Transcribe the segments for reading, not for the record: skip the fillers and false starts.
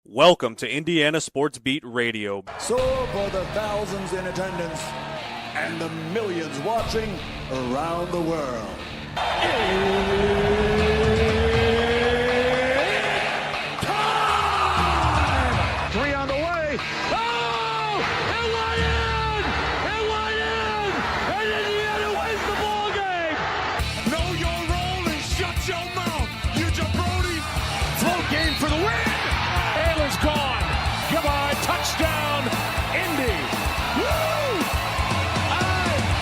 Welcome to Indiana Sports Beat Radio. So for the thousands in attendance and the millions watching around the world. Time! Three on the way. Oh! It went in! It went in! And Indiana wins the ball game! Know your role and shut your mouth, you jabroni! Float game for the win! Ayler's gone. Goodbye. Touchdown, Indy. Woo!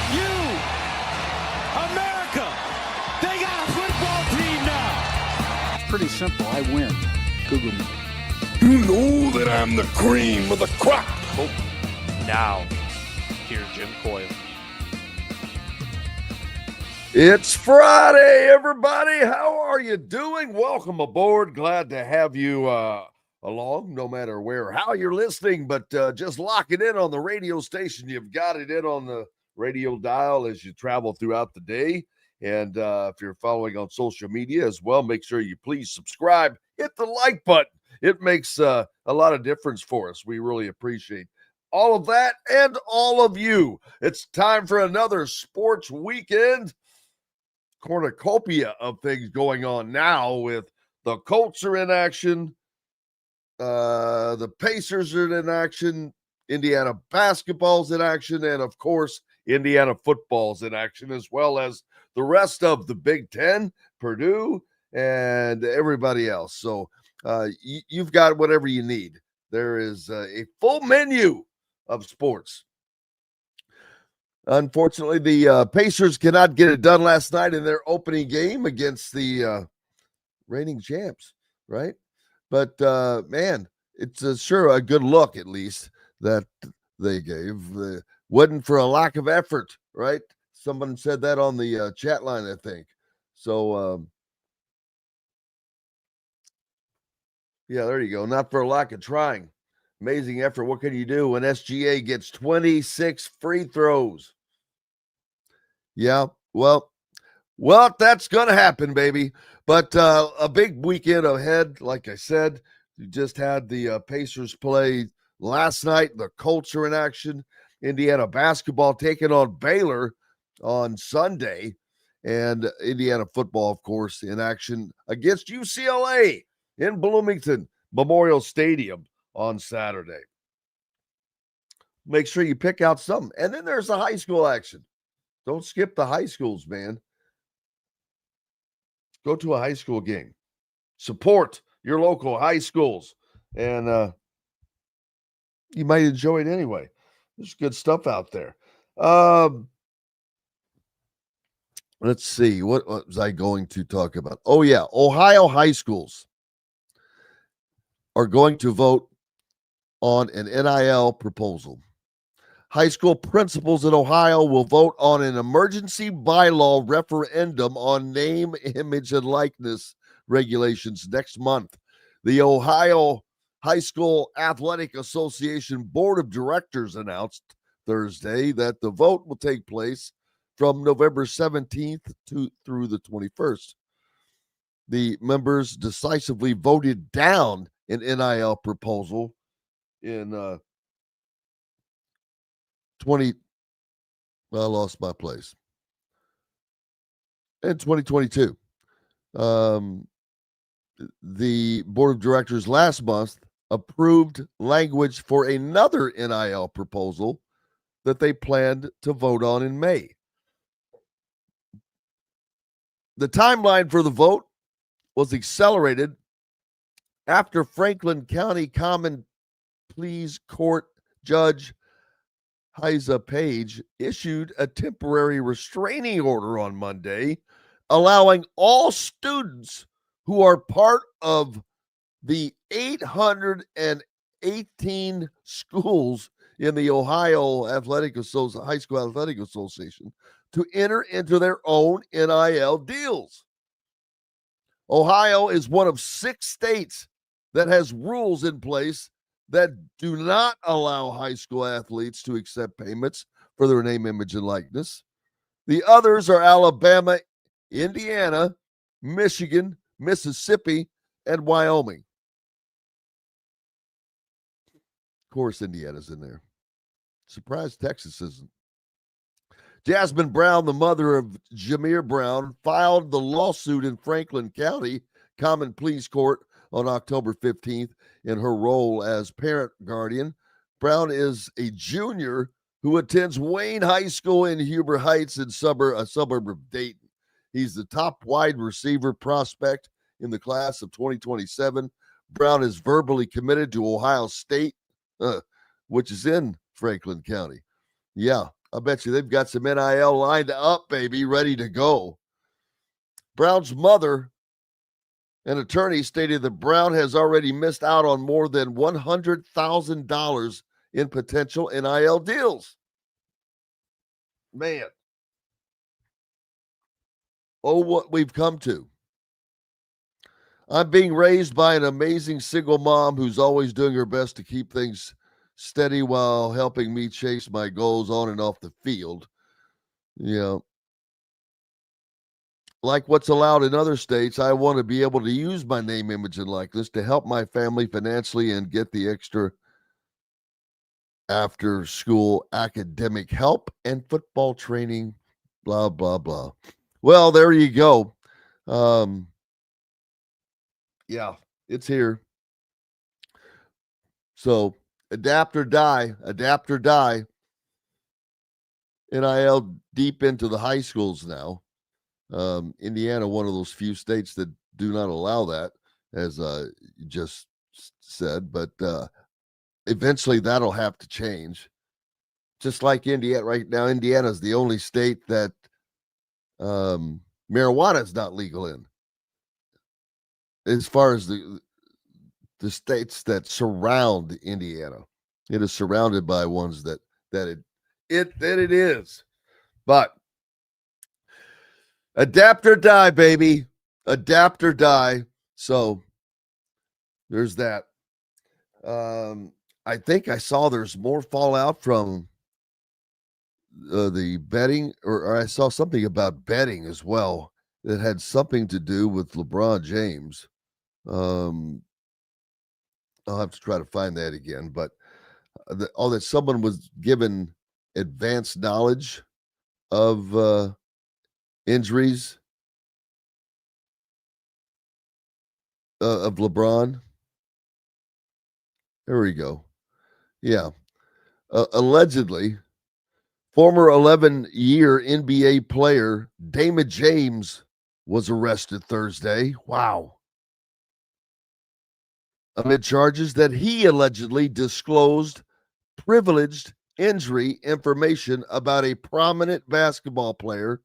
IU. America. They got a football team now. It's pretty simple. I win. Google me. You know that I'm the cream of the crop. Now, here's Jim Coyle. It's Friday, everybody. How are you doing? Welcome aboard. Glad to have you along, no matter where or how you're listening, but just lock it in on the radio station. You've got it in on the radio dial as you travel throughout the day. And if you're following on social media as well, make sure you please subscribe, hit the like button. It makes a lot of difference for us. We really appreciate all of that and all of you. It's time for another sports weekend. Cornucopia of things going on now with the Colts are in action. The Pacers are in action. Indiana basketball's in action. And, of course, Indiana football's in action, as well as the rest of the Big Ten, Purdue, and everybody else. So you've got whatever you need. There is a full menu of sports. Unfortunately, the Pacers cannot get it done last night in their opening game against the reigning champs, right? But, man, it's sure a good look, at least, that they gave. Wasn't for a lack of effort, right? Someone said that on the chat line, I think. So, yeah, there you go. Not for a lack of trying. Amazing effort. What can you do when SGA gets 26 free throws? Yeah, well, that's going to happen, baby. But a big weekend ahead. Like I said, you just had the Pacers play last night. The Colts are in action. Indiana basketball taking on Baylor on Sunday. And Indiana football, of course, in action against UCLA in Bloomington Memorial Stadium on Saturday. Make sure you pick out something. And then there's the high school action. Don't skip the high schools, man. Go to a high school game. Support your local high schools. And you might enjoy it anyway. There's good stuff out there. Let's see. What was I going to talk about? Oh, yeah. Ohio high schools are going to vote on an NIL proposal. High school principals in Ohio will vote on an emergency bylaw referendum on name, image, and likeness regulations next month. The Ohio High School Athletic Association Board of Directors announced Thursday that the vote will take place from November 17th through the 21st. The members decisively voted down an NIL proposal in I lost my place. In 2022. The board of directors last month approved language for another NIL proposal that they planned to vote on in May. The timeline for the vote was accelerated after Franklin County Common Pleas Court Judge Heiza Page issued a temporary restraining order on Monday, allowing all students who are part of the 818 schools in the Ohio High School Athletic Association to enter into their own NIL deals. Ohio is one of 6 states that has rules in place that do not allow high school athletes to accept payments for their name, image, and likeness. The others are Alabama, Indiana, Michigan, Mississippi, and Wyoming. course, Indiana's in there. Surprised Texas isn't. Jasmine Brown, the mother of Jameer Brown, filed the lawsuit in Franklin County Common Pleas Court on October 15th in her role as parent guardian. Brown is a junior who attends Wayne High School in Huber Heights, a suburb of Dayton. He's the top wide receiver prospect in the class of 2027. Brown is verbally committed to Ohio State, which is in Franklin County. Yeah, I bet you they've got some NIL lined up, baby, ready to go. Brown's mother, an attorney, stated that Brown has already missed out on more than $100,000 in potential NIL deals. Man. Oh, what we've come to. I'm being raised by an amazing single mom who's always doing her best to keep things steady while helping me chase my goals on and off the field. You know, like what's allowed in other states, I want to be able to use my name, image, and likeness to help my family financially and get the extra after school academic help and football training, blah, blah, blah. Well, there you go. Yeah, it's here. So adapt or die, adapt or die. NIL deep into the high schools now. Indiana, one of those few states that do not allow that, as you just said, but eventually that'll have to change. Just like Indiana right now, Indiana is the only state that marijuana is not legal in. As far as the states that surround Indiana, it is surrounded by ones that it is. But adapt or die, baby. Adapt or die. So there's that. I think I saw there's more fallout from the betting, or I saw something about betting as well that had something to do with LeBron James. I'll have to try to find that again, but that someone was given advanced knowledge of injuries of LeBron. There we go. Yeah. Allegedly, former 11-year NBA player Damon James was arrested Thursday. Wow. Amid charges that he allegedly disclosed privileged injury information about a prominent basketball player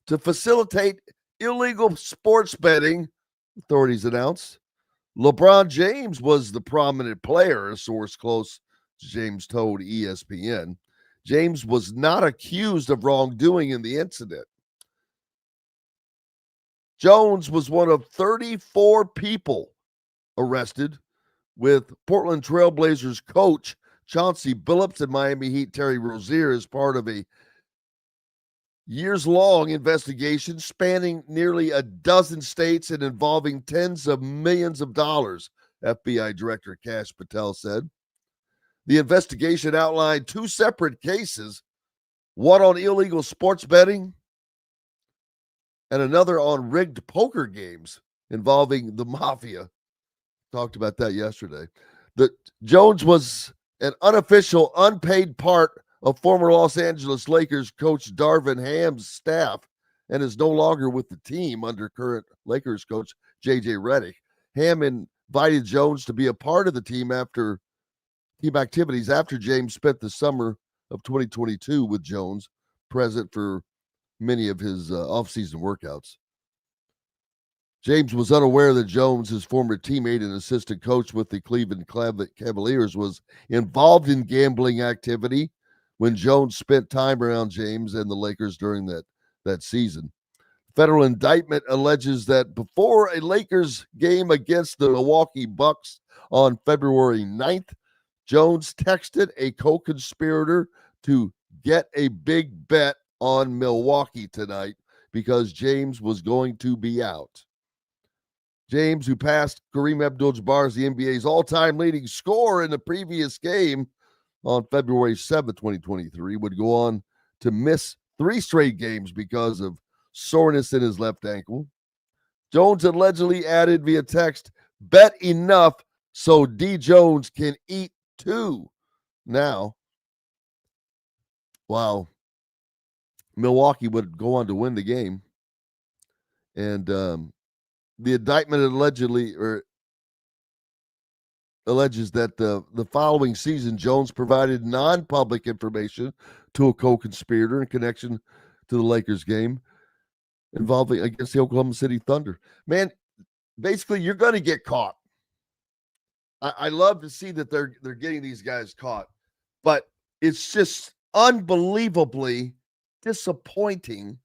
to facilitate illegal sports betting, authorities announced. LeBron James was the prominent player, a source close to James told ESPN. James was not accused of wrongdoing in the incident. Jones was one of 34 people arrested, with Portland Trailblazers coach Chauncey Billups and Miami Heat Terry Rozier as part of a years-long investigation spanning nearly a dozen states and involving tens of millions of dollars, FBI Director Kash Patel said. The investigation outlined two separate cases, one on illegal sports betting and another on rigged poker games involving the mafia. Talked about that yesterday. Jones was an unofficial, unpaid part of former Los Angeles Lakers coach Darvin Ham's staff and is no longer with the team under current Lakers coach J.J. Redick. Ham invited Jones to be a part of the team after team activities after James spent the summer of 2022 with Jones, present for many of his offseason workouts. James was unaware that Jones, his former teammate and assistant coach with the Cleveland Cavaliers, was involved in gambling activity when Jones spent time around James and the Lakers during that season. Federal indictment alleges that before a Lakers game against the Milwaukee Bucks on February 9th, Jones texted a co-conspirator to get a big bet on Milwaukee tonight because James was going to be out. James, who passed Kareem Abdul-Jabbar as the NBA's all-time leading scorer in the previous game, on February 7th, 2023, would go on to miss 3 straight games because of soreness in his left ankle. Jones allegedly added via text, bet enough so D. Jones can eat too. Now, wow, Milwaukee would go on to win the game. And the indictment alleges that the following season, Jones provided non-public information to a co-conspirator in connection to the Lakers game involving against the Oklahoma City Thunder. Man, basically, you're going to get caught. I love to see that they're getting these guys caught, but it's just unbelievably disappointing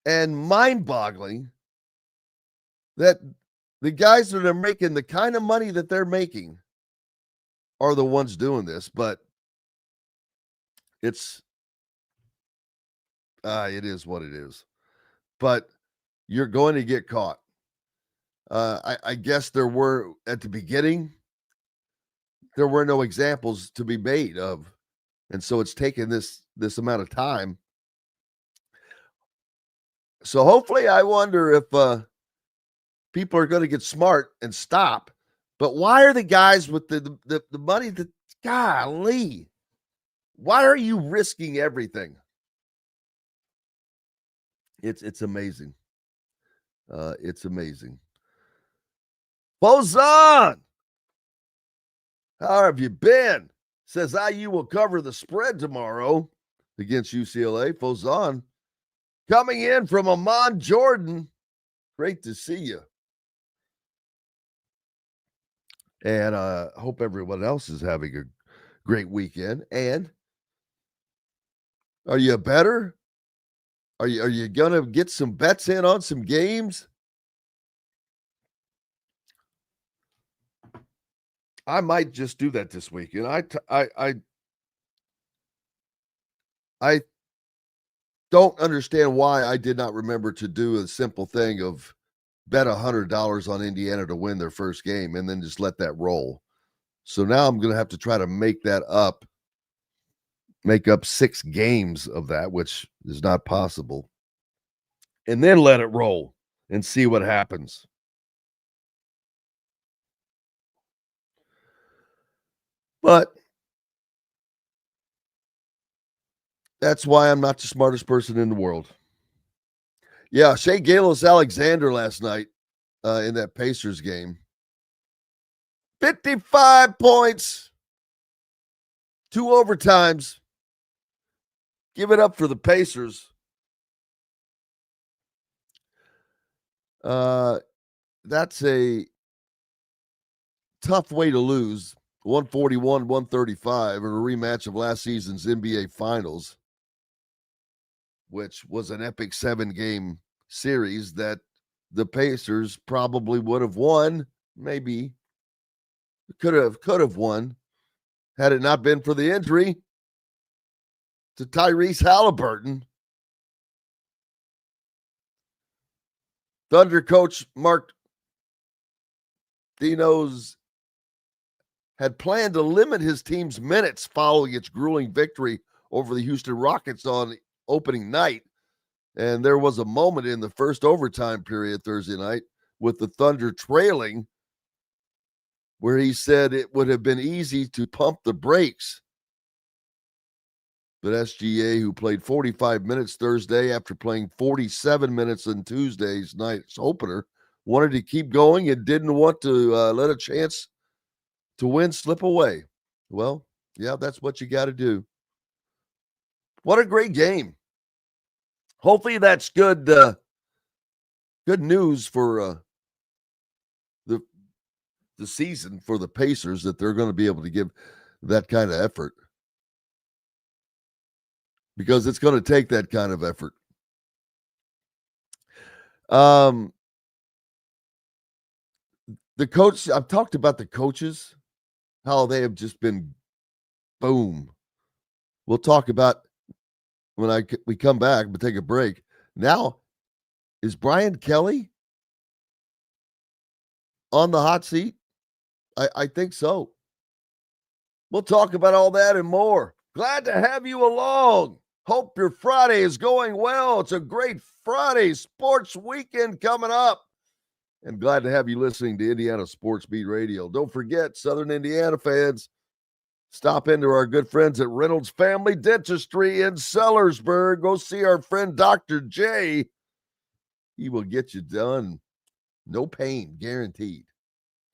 and mind-boggling that the guys that are making the kind of money that they're making are the ones doing this. But it is what it is. But you're going to get caught. I guess there were, at the beginning, there were no examples to be made of. And so it's taken this amount of time. So hopefully, I wonder if people are going to get smart and stop. But why are the guys with the money that, golly, why are you risking everything? It's amazing. It's amazing. Bozon, how have you been? Says IU will cover the spread tomorrow against UCLA. Fozon coming in from Amman, Jordan. Great to see you. And I hope everyone else is having a great weekend. And are you better? Are you going to get some bets in on some games? I might just do that this weekend. I don't understand why I did not remember to do a simple thing of bet $100 on Indiana to win their first game and then just let that roll. So now I'm going to have to try to make up 6 games of that, which is not possible, and then let it roll and see what happens. But that's why I'm not the smartest person in the world. Yeah, Shea Gilgeous-Alexander last night in that Pacers game. 55 points, 2 overtimes. Give it up for the Pacers. That's a tough way to lose. 141-135 in a rematch of last season's NBA Finals, which was an epic 7-game series that the Pacers probably would have won. Maybe could have won had it not been for the injury to Tyrese Halliburton. Thunder coach Mark Dino's had planned to limit his team's minutes following its grueling victory over the Houston Rockets on opening night. And there was a moment in the first overtime period Thursday night with the Thunder trailing where he said it would have been easy to pump the brakes. But SGA, who played 45 minutes Thursday after playing 47 minutes in Tuesday's night's opener, wanted to keep going and didn't want to let a chance to win slip away. Well, yeah, that's what you got to do. What a great game. Hopefully that's good news for the season for the Pacers, that they're going to be able to give that kind of effort, because it's going to take that kind of effort. The coach, I've talked about the coaches, how they have just been boom. We'll talk about when we come back, but take a break. Now, is Brian Kelly on the hot seat? I think so. We'll talk about all that and more. Glad to have you along. Hope your Friday is going well. It's a great Friday sports weekend coming up. And glad to have you listening to Indiana Sports Beat Radio. Don't forget, Southern Indiana fans, stop into our good friends at Reynolds Family Dentistry in Sellersburg. Go see our friend Dr. J. He will get you done. No pain, guaranteed.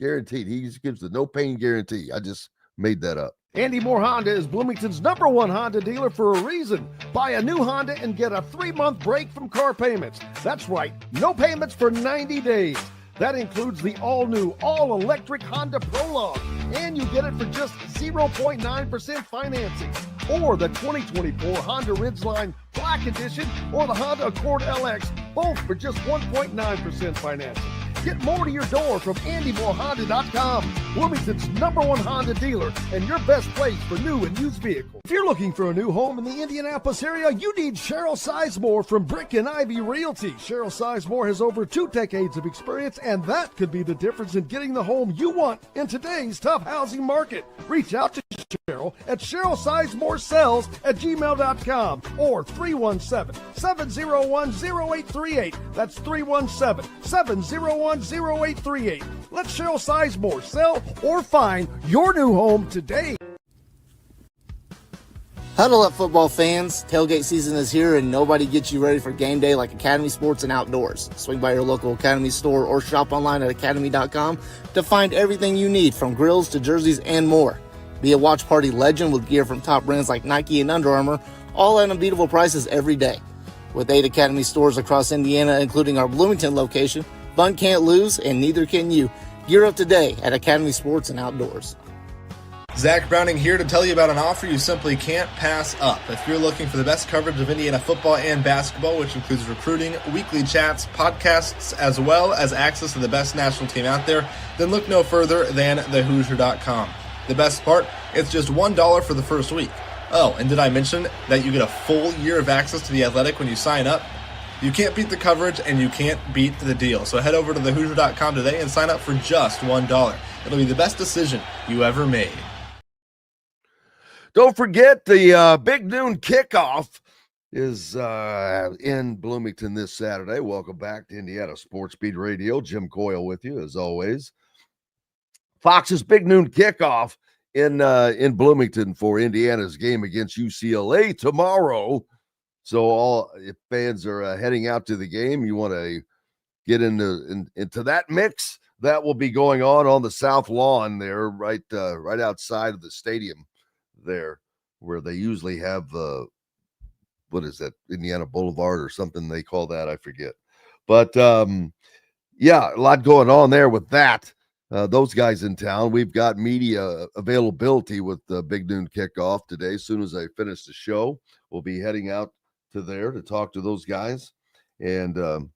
Guaranteed. He just gives the no pain guarantee. I just made that up. Andy Moore Honda is Bloomington's #1 Honda dealer for a reason. Buy a new Honda and get a 3-month break from car payments. That's right, no payments for 90 days. That includes the all-new, all-electric Honda Prologue, and you get it for just 0.9% financing. Or the 2024 Honda Ridgeline Black Edition or the Honda Accord LX, both for just 1.9% financing. Get more to your door from AndyMooreHonda.com, Bloomington's #1 Honda dealer and your best place for new and used vehicles. If you're looking for a new home in the Indianapolis area, you need Cheryl Sizemore from Brick and Ivy Realty. Cheryl Sizemore has over 2 decades of experience, and that could be the difference in getting the home you want in today's tough housing market. Reach out to Cheryl at CherylSizemooreSells@gmail.com or 317-701-0838. That's 317-701-0838. Let Cheryl Sizemore sell or find your new home today. Huddle up, football fans. Tailgate season is here, and nobody gets you ready for game day like Academy Sports and Outdoors. Swing by your local Academy store or shop online at academy.com to find everything you need, from grills to jerseys and more. Be a watch party legend with gear from top brands like Nike and Under Armour, all at unbeatable prices every day. With 8 Academy stores across Indiana, including our Bloomington location, fun can't lose, and neither can you. Gear up today at Academy Sports and Outdoors. Zach Browning here to tell you about an offer you simply can't pass up. If you're looking for the best coverage of Indiana football and basketball, which includes recruiting, weekly chats, podcasts, as well as access to the best national team out there, then look no further than thehoosier.com. The best part, it's just $1 for the first week. Oh, and did I mention that you get a full year of access to The Athletic when you sign up? You can't beat the coverage, and you can't beat the deal. So head over to thehoosier.com today and sign up for just $1. It'll be the best decision you ever made. Don't forget the Big Noon Kickoff is in Bloomington this Saturday. Welcome back to Indiana Sports Beat Radio. Jim Coyle with you, as always. Fox's Big Noon Kickoff in Bloomington for Indiana's game against UCLA tomorrow. So all if fans are heading out to the game, you want to get into that mix. That will be going on the south lawn there, right outside of the stadium there, where they usually have what is that, Indiana Boulevard or something they call that, I forget. But yeah, a lot going on there with that. Those guys in town. We've got media availability with the Big Noon Kickoff today. As soon as I finish the show, we'll be heading out to there to talk to those guys. And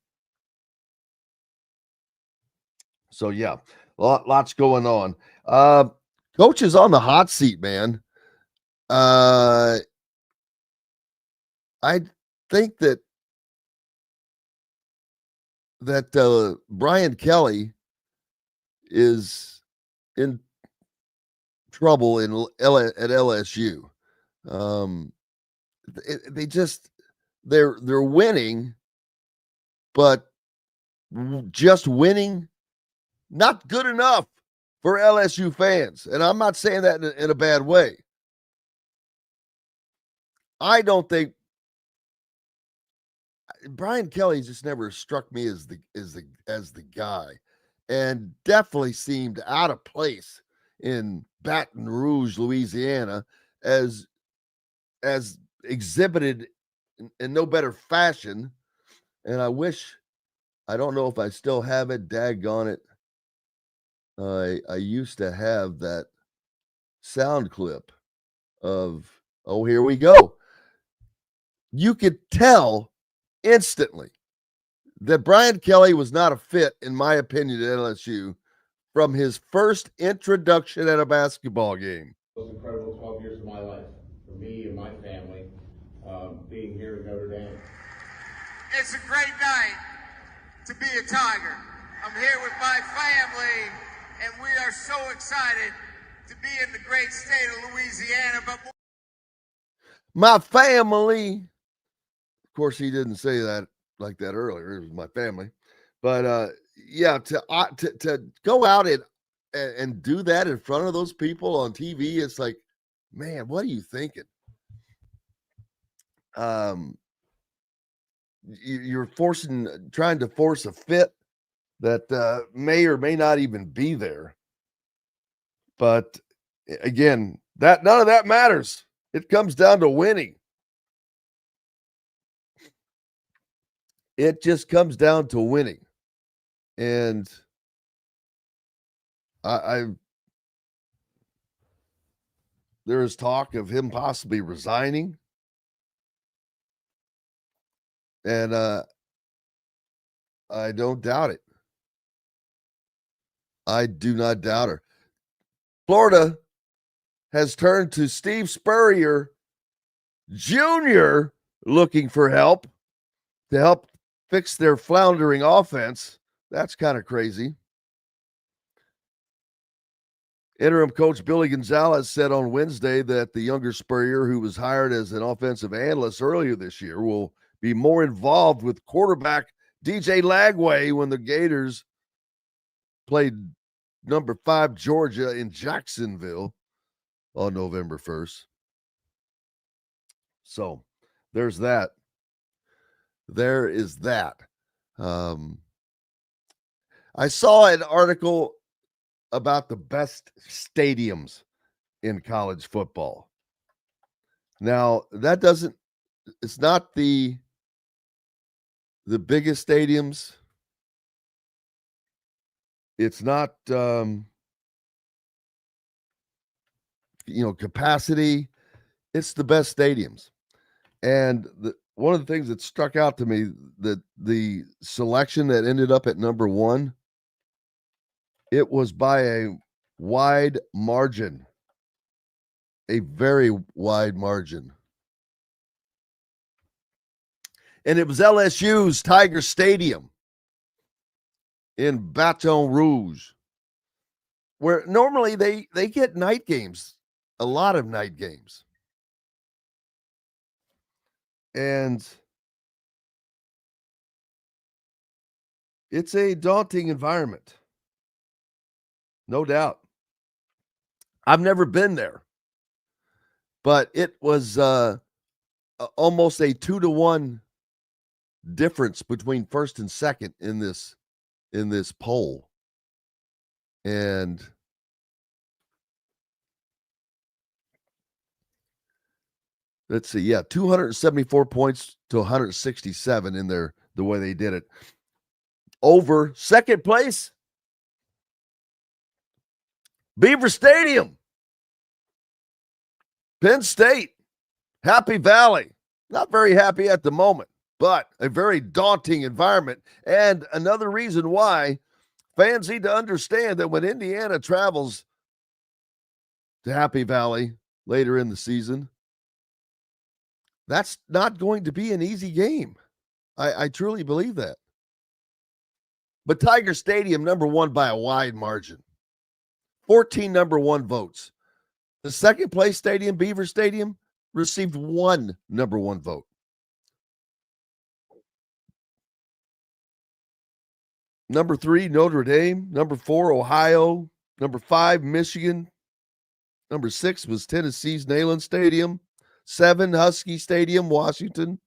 so, yeah, lots going on. Coach is on the hot seat, man. I think that Brian Kelly is in trouble at LSU. They're winning, but just winning not good enough for LSU fans. And I'm not saying that in a bad way. I don't think Brian Kelly just never struck me as the guy, and definitely seemed out of place in Baton Rouge, Louisiana, as exhibited in no better fashion. And I don't know if I still have it, daggone it. I used to have that sound clip of, oh, here we go. You could tell instantly that Brian Kelly was not a fit, in my opinion, at LSU from his first introduction at a basketball game. Those incredible 12 years of my life, for me and my family, being here at Notre Dame. It's a great night to be a Tiger. I'm here with my family, and we are so excited to be in the great great state of Louisiana, but my family. Of course, he didn't say that like that earlier. It was my family. But yeah, to go out and do that in front of those people on TV, it's like, man, what are you thinking? You're trying to force a fit that may or may not even be there. But again, that none of that matters. It comes down to winning. It just comes down to winning. And there is talk of him possibly resigning. And I don't doubt it. I do not doubt her. Florida has turned to Steve Spurrier Jr. looking for help to help fix their floundering offense. That's kind of crazy. Interim coach Billy Gonzalez said on Wednesday that the younger Spurrier, who was hired as an offensive analyst earlier this year, will be more involved with quarterback DJ Lagway when the Gators played number 5 Georgia in Jacksonville on November 1st. So there's that. There is that. I saw an article about the best stadiums in college football. Now, it's not the biggest stadiums. It's not, capacity. It's the best stadiums. And one of the things that struck out to me, that the selection that ended up at number 1, it was by a wide margin, a very wide margin. And it was LSU's Tiger Stadium in Baton Rouge, where normally they get night games, a lot of night games. And it's a daunting environment. No doubt. I've never been there, but it was almost a 2-to-1 difference between first and second in this poll. And let's see, 274 points to 167 in the way they did it. Over second place, Beaver Stadium, Penn State, Happy Valley. Not very happy at the moment, but a very daunting environment. And another reason why fans need to understand that when Indiana travels to Happy Valley later in the season, that's not going to be an easy game. I truly believe that. But Tiger Stadium, number 1 by a wide margin. 14 number 1 votes. The second place stadium, Beaver Stadium, received 1 number 1 vote. Number 3, Notre Dame. Number 4, Ohio. Number 5, Michigan. Number 6 was Tennessee's Neyland Stadium. 7, Husky Stadium, Washington.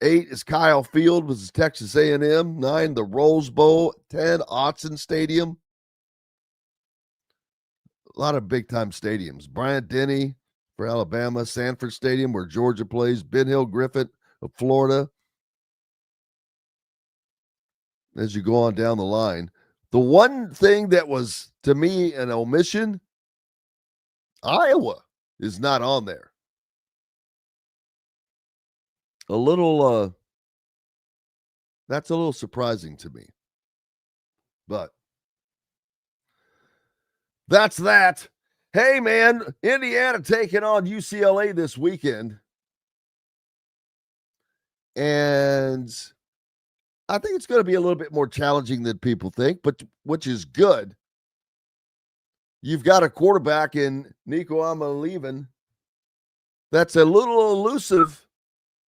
8 is Kyle Field, was Texas A&M. 9, the Rose Bowl. 10, Autzen Stadium. A lot of big-time stadiums. Bryant-Denny for Alabama. Sanford Stadium, where Georgia plays. Ben Hill Griffin of Florida. As you go on down the line. The one thing that was, to me, an omission, Iowa is not on there. That's a little surprising to me. But that's that. Hey, man, Indiana taking on UCLA this weekend. And I think it's going to be a little bit more challenging than people think, but which is good. You've got a quarterback in Nico Amaleven, that's a little elusive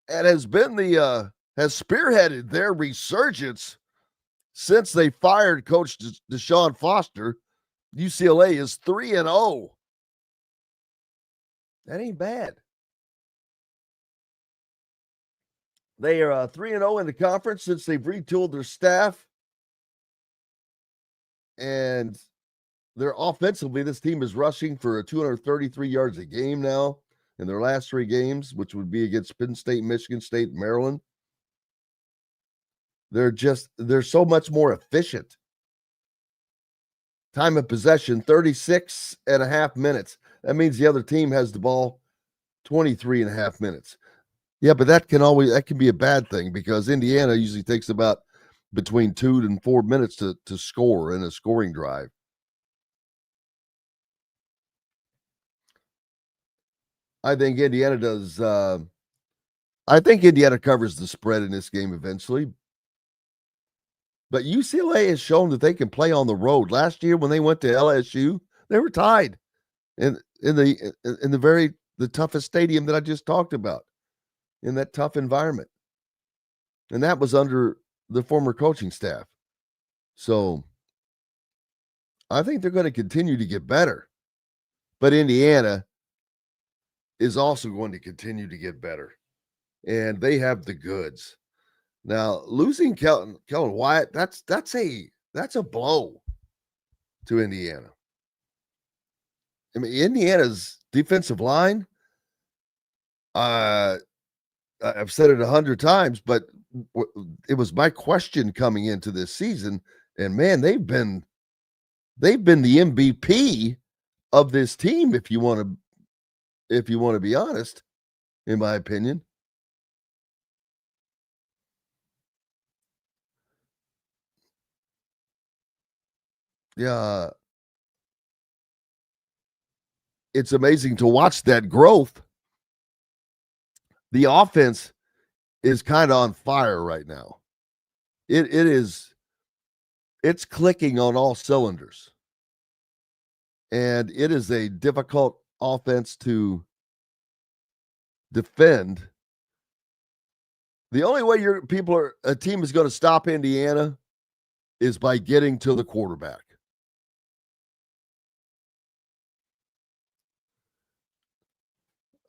and has been has spearheaded their resurgence since they fired Coach Deshaun Foster. UCLA is 3-0. That ain't bad. They are 3-0 in the conference since they've retooled their staff. And they're offensively, this team is rushing for 233 yards a game now in their last 3 games, which would be against Penn State, Michigan State, Maryland. They're so much more efficient. Time of possession, 36 and a half minutes. That means the other team has the ball 23 and a half minutes. Yeah, but that can be a bad thing because Indiana usually takes about between 2 and 4 minutes to score in a scoring drive. I think Indiana does. I think Indiana covers the spread in this game eventually. But UCLA has shown that they can play on the road. Last year when they went to LSU, they were tied in the toughest stadium that I just talked about, in that tough environment. And that was under the former coaching staff. So I think they're going to continue to get better. But Indiana is also going to continue to get better. And they have the goods. Now, losing Kellen Wyatt, that's a blow to Indiana. I mean, Indiana's defensive line, I've said it 100 times, but it was my question coming into this season, and man, they've been the MVP of this team, if you want to be honest, in my opinion. Yeah. It's amazing to watch that growth. The offense is kind of on fire right now. It's clicking on all cylinders. And it is a difficult offense to defend. The only way a team is going to stop Indiana is by getting to the quarterback.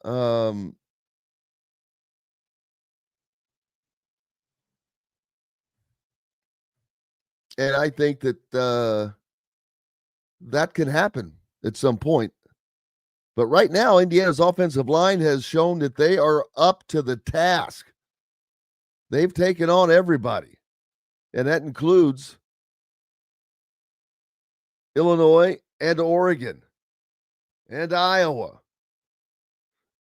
And I think that that can happen at some point. But right now, Indiana's offensive line has shown that they are up to the task. They've taken on everybody, and that includes Illinois and Oregon and Iowa.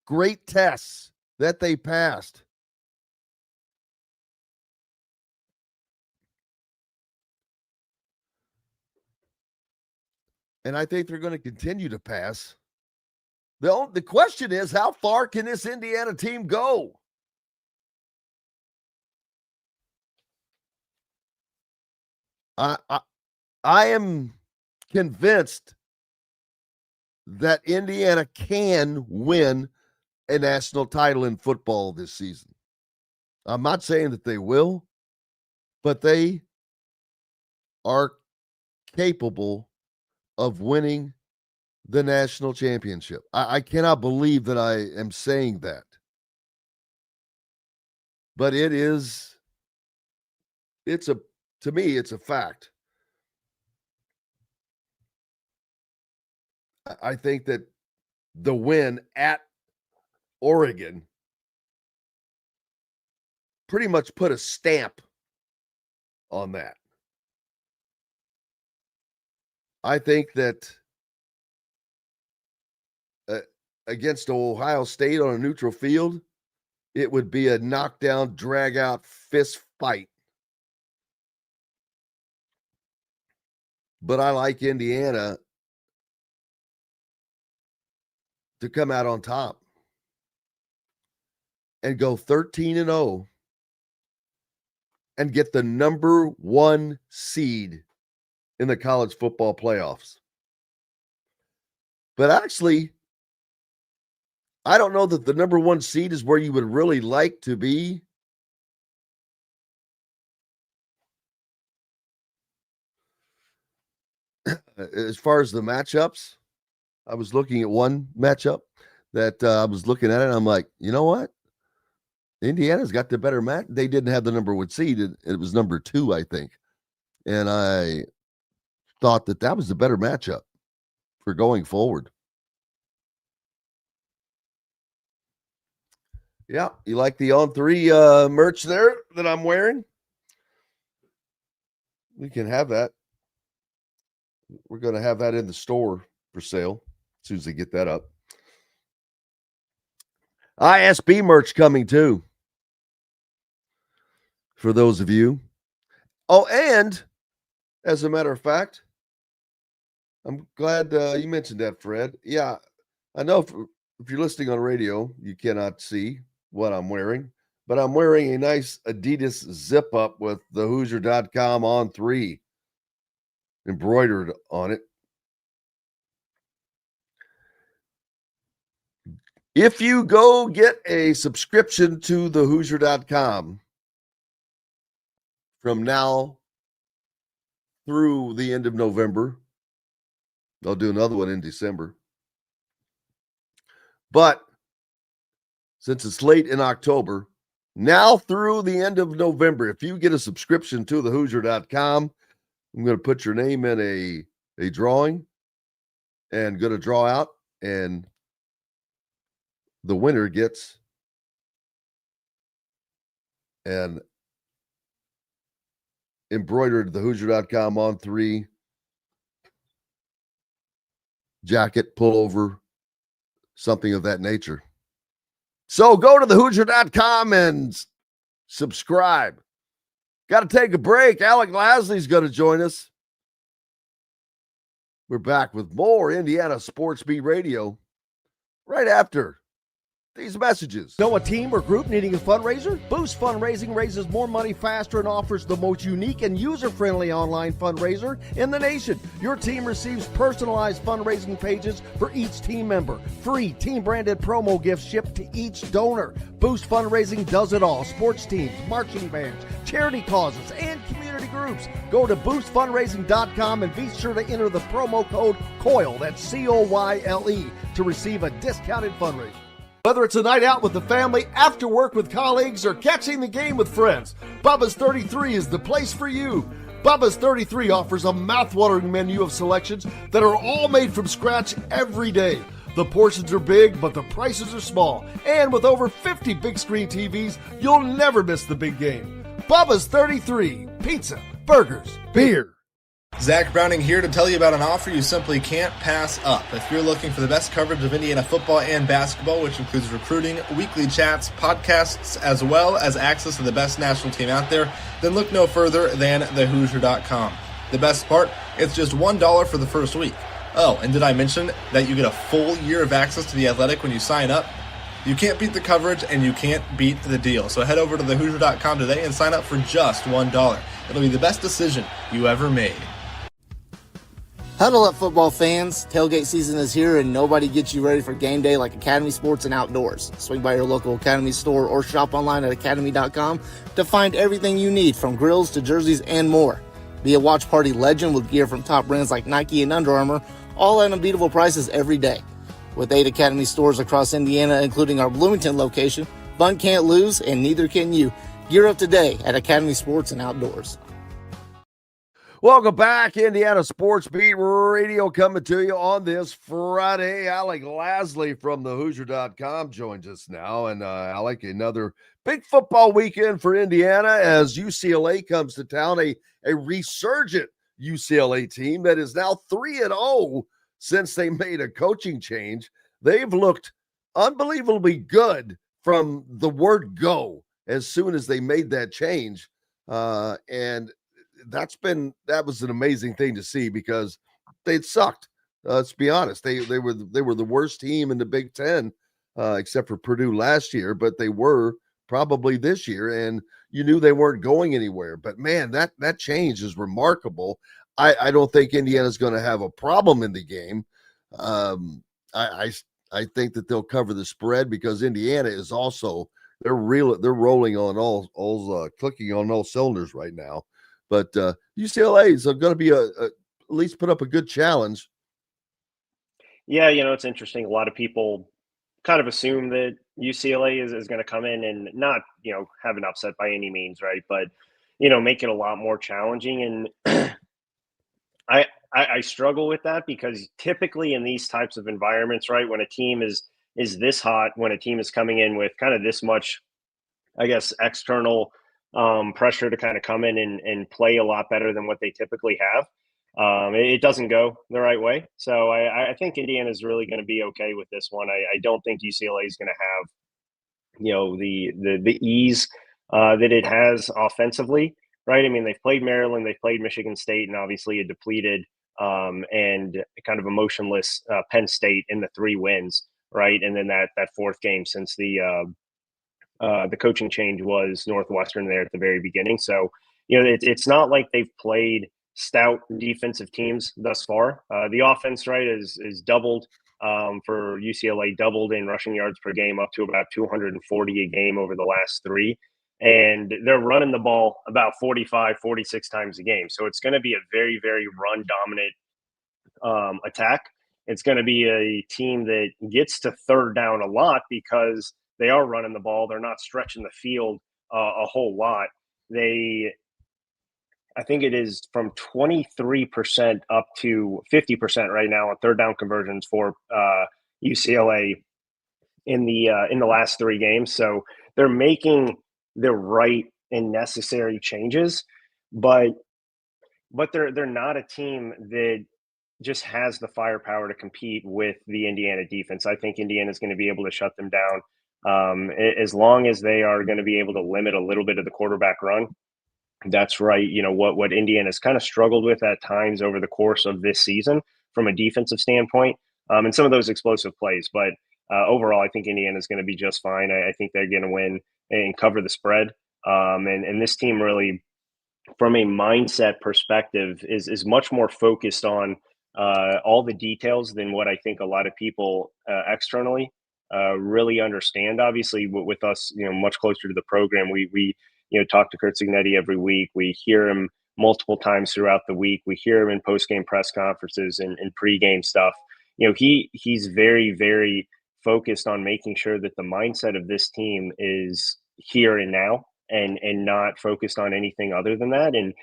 Great tests that they passed. And I think they're going to continue to pass. The question is, how far can this Indiana team go? I am convinced that Indiana can win a national title in football this season. I'm not saying that they will, but they are capable of winning the national championship. I cannot believe that I am saying that. But to me, it's a fact. I think that the win at Oregon pretty much put a stamp on that. I think that against Ohio State on a neutral field, it would be a knockdown, drag-out fist fight. But I like Indiana to come out on top and go 13-0 and get the number 1 seed in the college football playoffs. But actually, I don't know that the number one seed is where you would really like to be. As far as the matchups, I was looking at one matchup that I was looking at it. And I'm like, you know what? Indiana's got the better match. They didn't have the number one seed. It was number 2, I think. And I thought that was the better matchup for going forward. Yeah, you like the On 3 merch there that I'm wearing? We can have that. We're going to have that in the store for sale as soon as they get that up. ISB merch coming too, for those of you. Oh, and as a matter of fact, I'm glad you mentioned that, Fred. Yeah, I know if you're listening on radio, you cannot see what I'm wearing, but I'm wearing a nice Adidas zip up with the Hoosier.com On 3 embroidered on it. If you go get a subscription to the Hoosier.com from now through the end of November, they'll do another one in December. But since it's late in October, now through the end of November, if you get a subscription to the Hoosier.com, I'm going to put your name in a drawing and going to draw out, and the winner gets an embroidered the Hoosier.com On 3 jacket, pullover, something of that nature. So go to the Hoosier.com and subscribe. Got to take a break. Alec Lasley's going to join us. We're back with more Indiana Sports Beat Radio right after these messages. Know a team or group needing a fundraiser? Boost Fundraising raises more money faster and offers the most unique and user-friendly online fundraiser in the nation. Your team receives personalized fundraising pages for each team member. Free team-branded promo gifts shipped to each donor. Boost Fundraising does it all. Sports teams, marching bands, charity causes, and community groups. Go to boostfundraising.com and be sure to enter the promo code COYLE, that's C-O-Y-L-E, to receive a discounted fundraiser. Whether it's a night out with the family, after work with colleagues, or catching the game with friends, Bubba's 33 is the place for you. Bubba's 33 offers a mouthwatering menu of selections that are all made from scratch every day. The portions are big, but the prices are small. And with over 50 big screen TVs, you'll never miss the big game. Bubba's 33, pizza, burgers, beer. Zach Browning here to tell you about an offer you simply can't pass up. If you're looking for the best coverage of Indiana football and basketball, which includes recruiting, weekly chats, podcasts, as well as access to the best national team out there, then look no further than thehoosier.com. The best part, it's just $1 for the first week. Oh, and did I mention that you get a full year of access to The Athletic when you sign up? You can't beat the coverage and you can't beat the deal. So head over to thehoosier.com today and sign up for just $1. It'll be the best decision you ever made. Huddle up, football fans. Tailgate season is here, and nobody gets you ready for game day like Academy Sports and Outdoors. Swing by your local Academy store or shop online at academy.com to find everything you need, from grills to jerseys and more. Be a watch party legend with gear from top brands like Nike and Under Armour, all at unbeatable prices every day. With 8 Academy stores across Indiana, including our Bloomington location, fun can't lose, and neither can you. Gear up today at Academy Sports and Outdoors. Welcome back, Indiana Sports Beat Radio, coming to you on this Friday. Alec Lasley from the Hoosier.com joins us now. And Alec, another big football weekend for Indiana as UCLA comes to town, a resurgent UCLA team that is now 3-0 since they made a coaching change. They've looked unbelievably good from the word go as soon as they made that change. And that was an amazing thing to see because they'd sucked. Let's be honest. They were the worst team in the Big Ten, except for Purdue last year, but they were probably this year, and you knew they weren't going anywhere. But man, that change is remarkable. I don't think Indiana's going to have a problem in the game. I I think that they'll cover the spread because Indiana is also they're rolling on all clicking on all cylinders right now. But UCLA is going to be at least put up a good challenge. Yeah, it's interesting. A lot of people kind of assume that UCLA is going to come in and not, have an upset by any means, right? But, make it a lot more challenging. And I struggle with that because typically in these types of environments, right, when a team is this hot, when a team is coming in with kind of this much, I guess, external pressure to kind of come in and play a lot better than what they typically have, it doesn't go the right way. So I think Indiana is really going to be okay with this one. I don't think UCLA is going to have, the ease that it has offensively, right? I mean, they've played Maryland, they've played Michigan State, and obviously a depleted and kind of emotionless Penn State in the 3 wins, right? And then that fourth game since the coaching change was Northwestern there at the very beginning. So, it's not like they've played stout defensive teams thus far. The offense, right, is doubled for UCLA, doubled in rushing yards per game up to about 240 a game over the last 3. And they're running the ball about 45, 46 times a game. So it's going to be a very, very run dominant attack. It's going to be a team that gets to third down a lot because they are running the ball. They're not stretching the field a whole lot. I think it is from 23% up to 50% right now on third down conversions for UCLA in the last 3 games. So they're making the right and necessary changes, but they're not a team that just has the firepower to compete with the Indiana defense. I think Indiana is going to be able to shut them down as long as they are going to be able to limit a little bit of the quarterback run. That's right. What Indiana's kind of struggled with at times over the course of this season from a defensive standpoint, and some of those explosive plays. But overall, I think Indiana's going to be just fine. I think they're going to win and cover the spread. And this team really, from a mindset perspective, is much more focused on all the details than what I think a lot of people externally really understand. Obviously, with us, much closer to the program, we talk to Curt Cignetti every week. We hear him multiple times throughout the week. We hear him in post-game press conferences and pre-game stuff. He's very, very focused on making sure that the mindset of this team is here and now and not focused on anything other than that. And,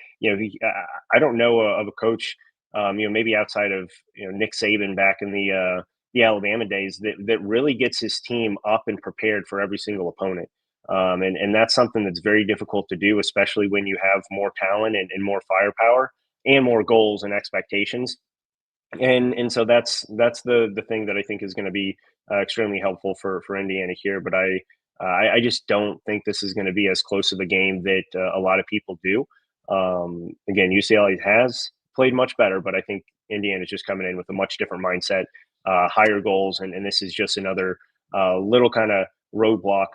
I don't know of a coach, maybe outside of, Nick Saban back in the Alabama days that really gets his team up and prepared for every single opponent. And that's something that's very difficult to do, especially when you have more talent and more firepower and more goals and expectations. And so that's the thing that I think is going to be extremely helpful for Indiana here. But I just don't think this is going to be as close of a game that a lot of people do. Again, UCLA has played much better, but I think Indiana is just coming in with a much different mindset, higher goals, and this is just another little kind of roadblock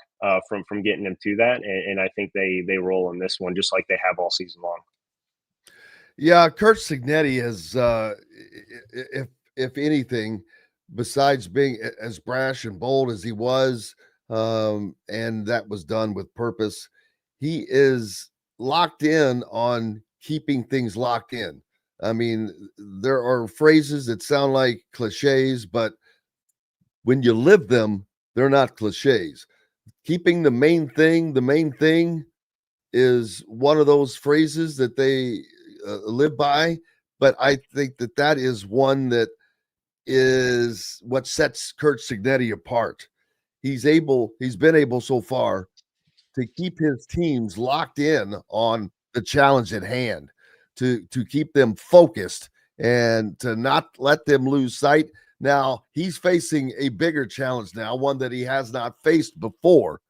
from getting them to that. And I think they roll in this one just like they have all season long. Yeah, Curt Cignetti has, if anything, besides being as brash and bold as he was, and that was done with purpose, he is locked in on keeping things locked in. I mean, there are phrases that sound like cliches, but when you live them, they're not cliches. Keeping the main thing is one of those phrases that they live by. But I think that is one that is what sets Curt Cignetti apart. He's been able so far to keep his teams locked in on the challenge at hand, to keep them focused and to not let them lose sight. Now he's facing a bigger challenge now, one that he has not faced before.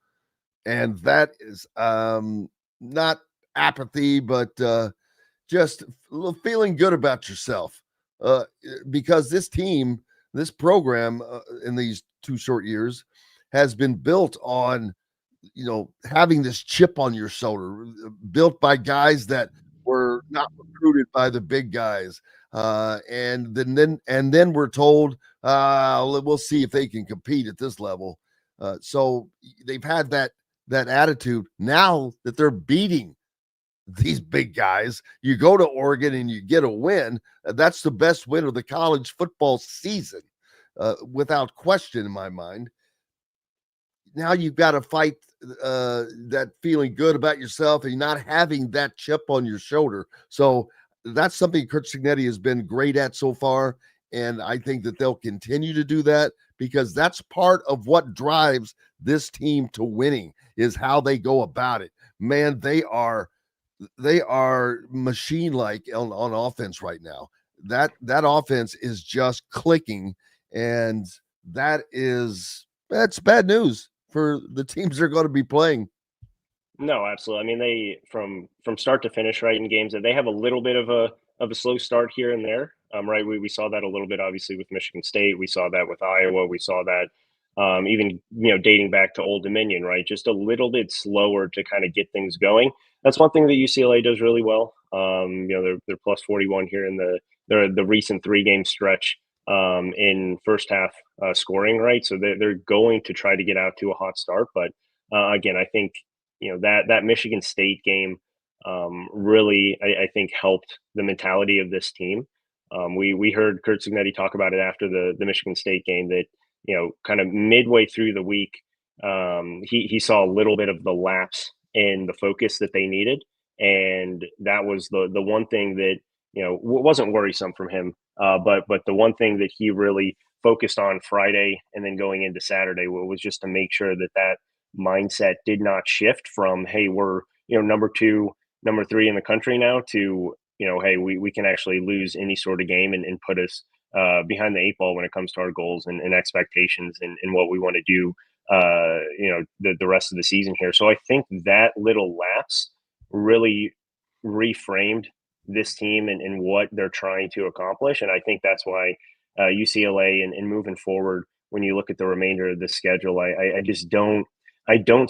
And that is not apathy, but just feeling good about yourself. Because this team, this program in these 2 short years has been built on, having this chip on your shoulder, built by guys that were not recruited by the big guys, And then we're told we'll see if they can compete at this level. So they've had that attitude. Now that they're beating these big guys, you go to Oregon and you get a win. That's the best win of the college football season, without question in my mind. Now you've got to fight that feeling good about yourself and not having that chip on your shoulder. So that's something Kurt Cignetti has been great at so far. And I think that they'll continue to do that, because that's part of what drives this team to winning, is how they go about it. Man, they are machine-like on offense right now. That offense is just clicking, and that's bad news for the teams they're going to be playing. No, absolutely. I mean, they from start to finish, right, in games that they have a little bit of a slow start here and there. Right, we saw that a little bit obviously with Michigan State. We saw that with Iowa. We saw that even dating back to Old Dominion, right? Just a little bit slower to kind of get things going. That's one thing that UCLA does really well. They're plus 41 here in the recent 3-game stretch in first half scoring, right? So they're going to try to get out to a hot start, but again, I think that Michigan State game really, I think, helped the mentality of this team. We heard Kurt Cignetti talk about it after the Michigan State game that, kind of midway through the week, he saw a little bit of the lapse in the focus that they needed. And that was the one thing that, wasn't worrisome from him. But the one thing that he really focused on Friday and then going into Saturday was just to make sure that mindset did not shift from, hey, we're, number 2, number 3 in the country now, to, hey, we can actually lose any sort of game and put us behind the 8 ball when it comes to our goals and expectations and what we want to do, the rest of the season here. So I think that little lapse really reframed this team and what they're trying to accomplish. And I think that's why UCLA and moving forward, when you look at the remainder of the schedule, I just don't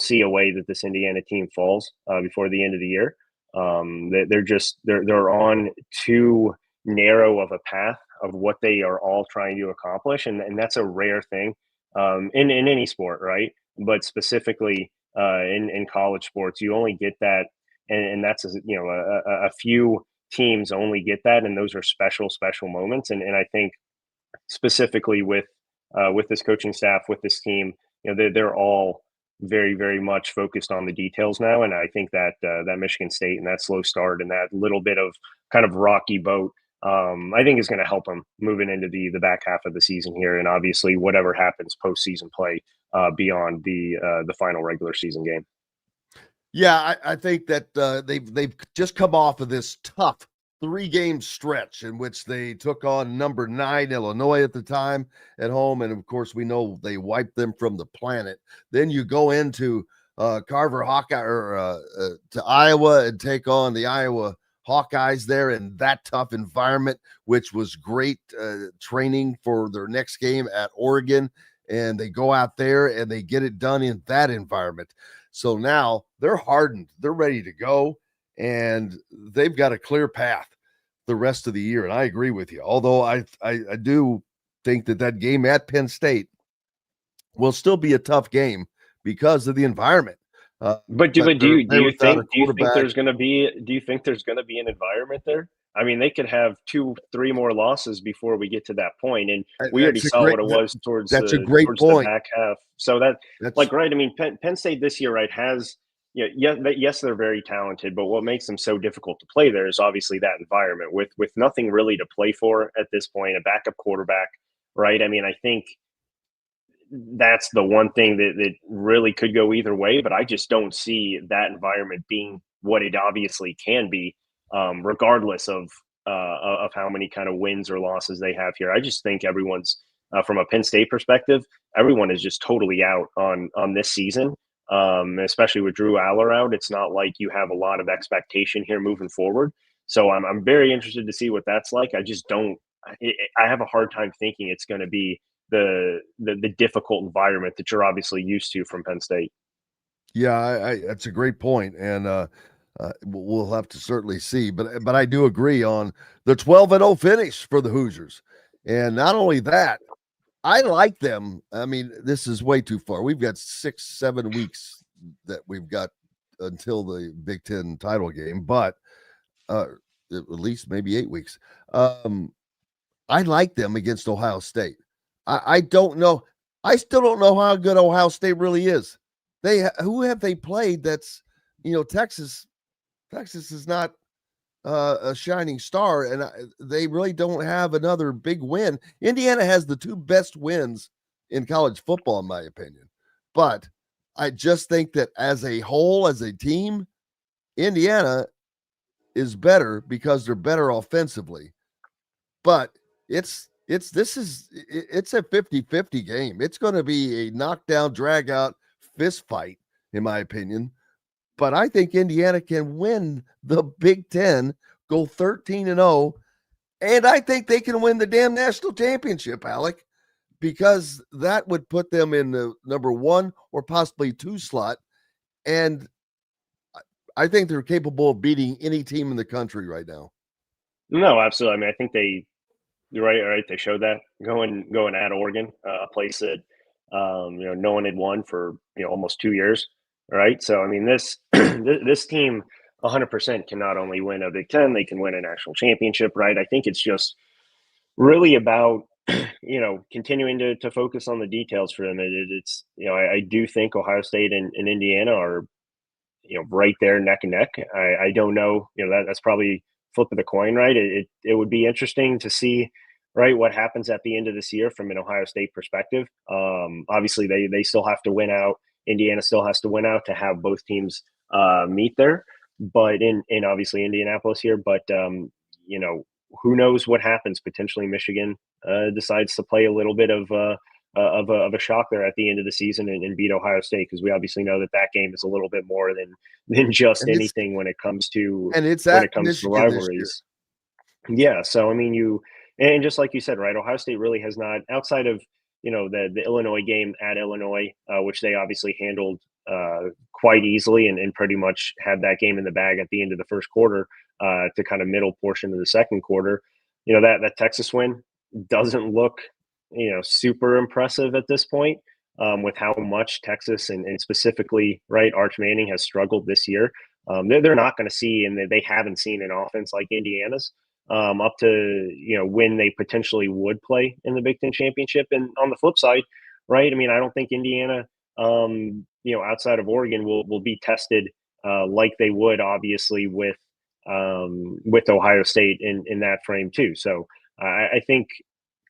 see a way that this Indiana team falls before the end of the year. They're on too narrow of a path of what they are all trying to accomplish, and that's a rare thing in any sport, right? But specifically in college sports, you only get that, and that's a few teams only get that, and those are special moments. And I think specifically with this coaching staff, with this team, they're all very, very much focused on the details now. And I think that that Michigan State and that slow start and that little bit of kind of rocky boat, I think is going to help them moving into the back half of the season here. And obviously whatever happens postseason play beyond the final regular season game. Yeah, I think that they've just come off of this tough 3-game stretch in which they took on number 9 Illinois at the time at home, and of course we know they wiped them from the planet. Then you go into Carver Hawkeye to Iowa and take on the Iowa Hawkeyes there in that tough environment, which was great training for their next game at Oregon. And they go out there and they get it done in that environment. So now they're hardened, they're ready to go, and they've got a clear path the rest of the year. And I agree with you, although I do think that game at Penn State will still be a tough game because of the environment. But do you think there's going to be an environment there? I mean, they could have 2-3 more losses before we get to that point, and we already saw what it was towards the back half. So that's like, right. I mean, Penn State this year, right, has yes, they're very talented, but what makes them so difficult to play there is obviously that environment with nothing really to play for at this point, a backup quarterback, right? I mean, I think that's the one thing that really could go either way, but I just don't see that environment being what it obviously can be, regardless of how many kind of wins or losses they have here. I just think everyone's from a Penn State perspective, everyone is just totally out on this season, especially with Drew Aller out. It's not like you have a lot of expectation here moving forward. So I'm very interested to see what that's like. I just don't. I have a hard time thinking it's going to be the difficult environment that you're obviously used to from Penn State. Yeah, that's a great point. And We'll have to certainly see, but I do agree on the 12-0 finish for the Hoosiers. And not only that, I like them. I mean, this is way too far. We've got 6-7 weeks that we've got until the Big Ten title game, but at least maybe 8 weeks. I like them against Ohio State. I don't know. I still don't know how good Ohio State really is. Who have they played? That's Texas. Texas is not a shining star, and they really don't have another big win. Indiana has the 2 best wins in college football, in my opinion. But I just think that as a whole, as a team, Indiana is better because they're better offensively. But it's a 50-50 game. It's going to be a knockdown, drag out fist fight, in my opinion. But I think Indiana can win the Big Ten, go 13-0, and I think they can win the damn national championship, Alec, because that would put them in the number 1 or possibly 2 slot. And I think they're capable of beating any team in the country right now. No, absolutely. I mean, I think you're right. They showed that going at Oregon, a place that no one had won for almost 2 years. Right. So I mean, this this team 100% can not only win a Big Ten, they can win a national championship. Right. I think it's just really about continuing to focus on the details for them. It's I do think Ohio State and Indiana are right there neck and neck. I don't know. That's probably flip of the coin. Right. It would be interesting to see. Right, what happens at the end of this year from an Ohio State perspective. Obviously, they still have to win out. Indiana still has to win out to have both teams meet there. But in obviously Indianapolis here. But who knows what happens? Potentially Michigan decides to play a little bit of a shock there at the end of the season and beat Ohio State, because we obviously know that game is a little bit more than just anything when it comes to rivalries. Yeah, so I mean and just like you said, right, Ohio State really has not, outside of the Illinois game at Illinois, which they obviously handled quite easily and pretty much had that game in the bag at the end of the first quarter to kind of middle portion of the second quarter. That Texas win doesn't look super impressive at this point with how much Texas and specifically Arch Manning has struggled this year. They're not going to see, and they haven't seen an offense like Indiana's up to when they potentially would play in the Big Ten championship. And on the flip side, right, I mean, I don't think Indiana outside of Oregon will be tested like they would obviously with Ohio State in that frame too. So I think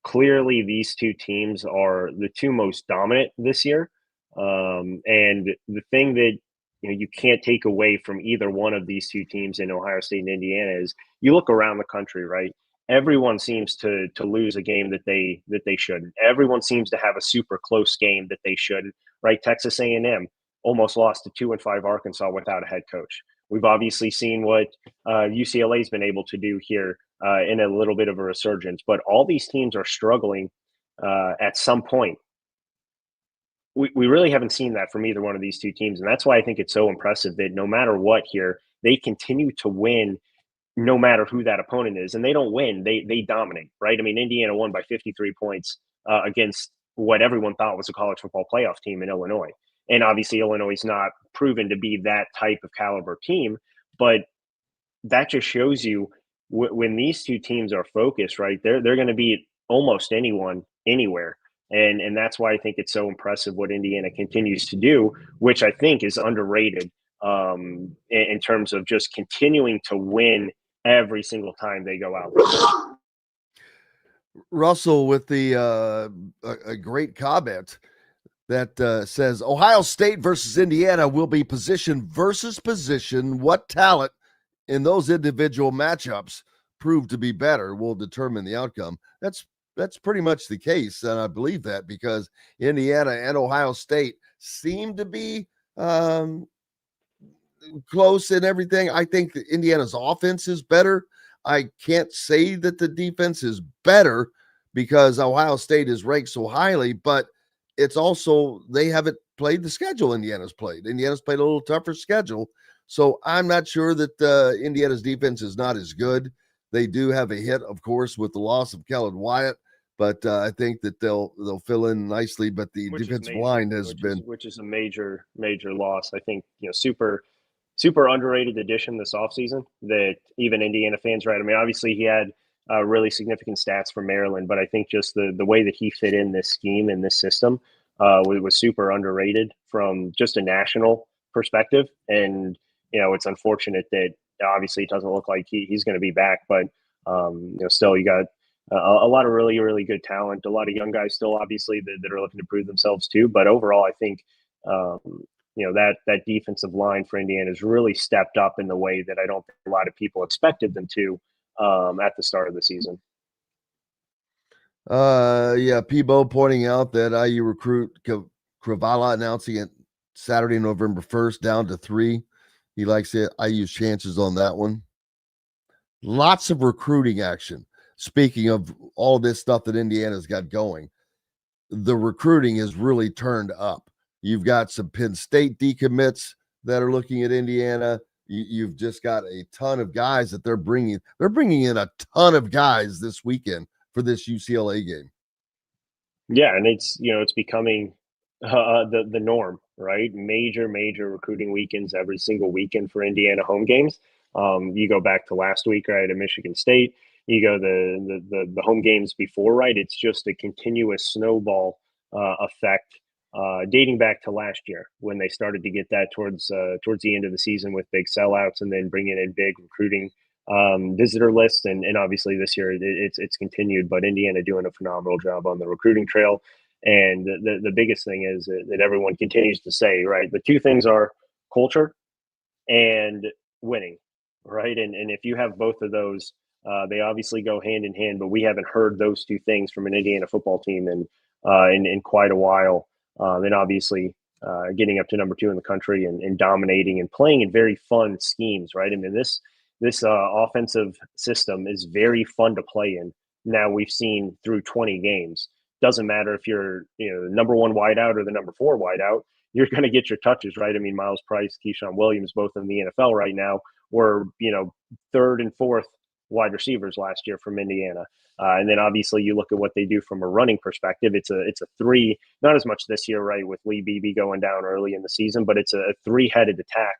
clearly these two teams are the 2 most dominant this year. And the thing that you can't take away from either one of these 2 teams in Ohio State and Indiana is you look around the country, right? Everyone seems to lose a game that they shouldn't. Everyone seems to have a super close game that they shouldn't, right? Texas A&M almost lost to 2-5 Arkansas without a head coach. We've obviously seen what UCLA's been able to do here in a little bit of a resurgence, but all these teams are struggling at some point. We really haven't seen that from either one of these 2 teams. And that's why I think it's so impressive that no matter what here, they continue to win no matter who that opponent is. And they don't win, they dominate, right? I mean, Indiana won by 53 points against what everyone thought was a college football playoff team in Illinois. And obviously Illinois is not proven to be that type of caliber team, but that just shows you when these 2 teams are focused, right, they're going to beat almost anyone, anywhere. And that's why I think it's so impressive what Indiana continues to do, which I think is underrated in terms of just continuing to win every single time they go out. Russell with the a great comment that says Ohio State versus Indiana will be position versus position. What talent in those individual matchups prove to be better will determine the outcome. That's pretty much the case, and I believe that because Indiana and Ohio State seem to be close in everything. I think that Indiana's offense is better. I can't say that the defense is better because Ohio State is ranked so highly, but it's also they haven't played the schedule Indiana's played. Indiana's played a little tougher schedule. So I'm not sure that Indiana's defense is not as good. They do have a hit, of course, with the loss of Kellen Wyatt, but I think that they'll fill in nicely. But the defensive line has been, which is a major loss. I think super underrated addition this offseason that even Indiana fans, right? I mean, obviously he had really significant stats for Maryland, but I think just the way that he fit in this scheme and this system was super underrated from just a national perspective. And it's unfortunate that obviously it doesn't look like he's going to be back, but still you got a lot of really, really good talent, a lot of young guys still obviously that are looking to prove themselves too. But overall, I think that defensive line for Indiana has really stepped up in the way that I don't think a lot of people expected them to at the start of the season. Peebo pointing out that IU recruit Kravala announcing it Saturday, November 1st, down to 3. He likes it. IU's chances on that one. Lots of recruiting action. Speaking of all this stuff that Indiana's got going, the recruiting is really turned up. You've got some Penn State decommits that are looking at Indiana. You've just got a ton of guys that they're bringing. They're bringing in a ton of guys this weekend for this UCLA game. Yeah, and it's becoming the norm, right? Major recruiting weekends every single weekend for Indiana home games. You go back to last week, right, at Michigan State. You go the home games before, right? It's just a continuous snowball effect dating back to last year when they started to get that towards the end of the season with big sellouts and then bringing in big recruiting visitor lists. And obviously this year it's continued, but Indiana doing a phenomenal job on the recruiting trail. And the biggest thing is that everyone continues to say, right, the two things are culture and winning, right? And if you have both of those, they obviously go hand in hand, but we haven't heard those two things from an Indiana football team in quite a while. And obviously getting up to number 2 in the country and dominating and playing in very fun schemes, right? I mean, this offensive system is very fun to play in. Now we've seen through 20 games. Doesn't matter if you're the number 1 wideout or the number 4 wideout, you're going to get your touches, right? I mean, Miles Price, Keyshawn Williams, both in the NFL right now, were 3rd and 4th wide receivers last year from Indiana. And then obviously you look at what they do from a running perspective. It's a 3, not as much this year, right, with Lee Beebe going down early in the season, but it's a 3-headed attack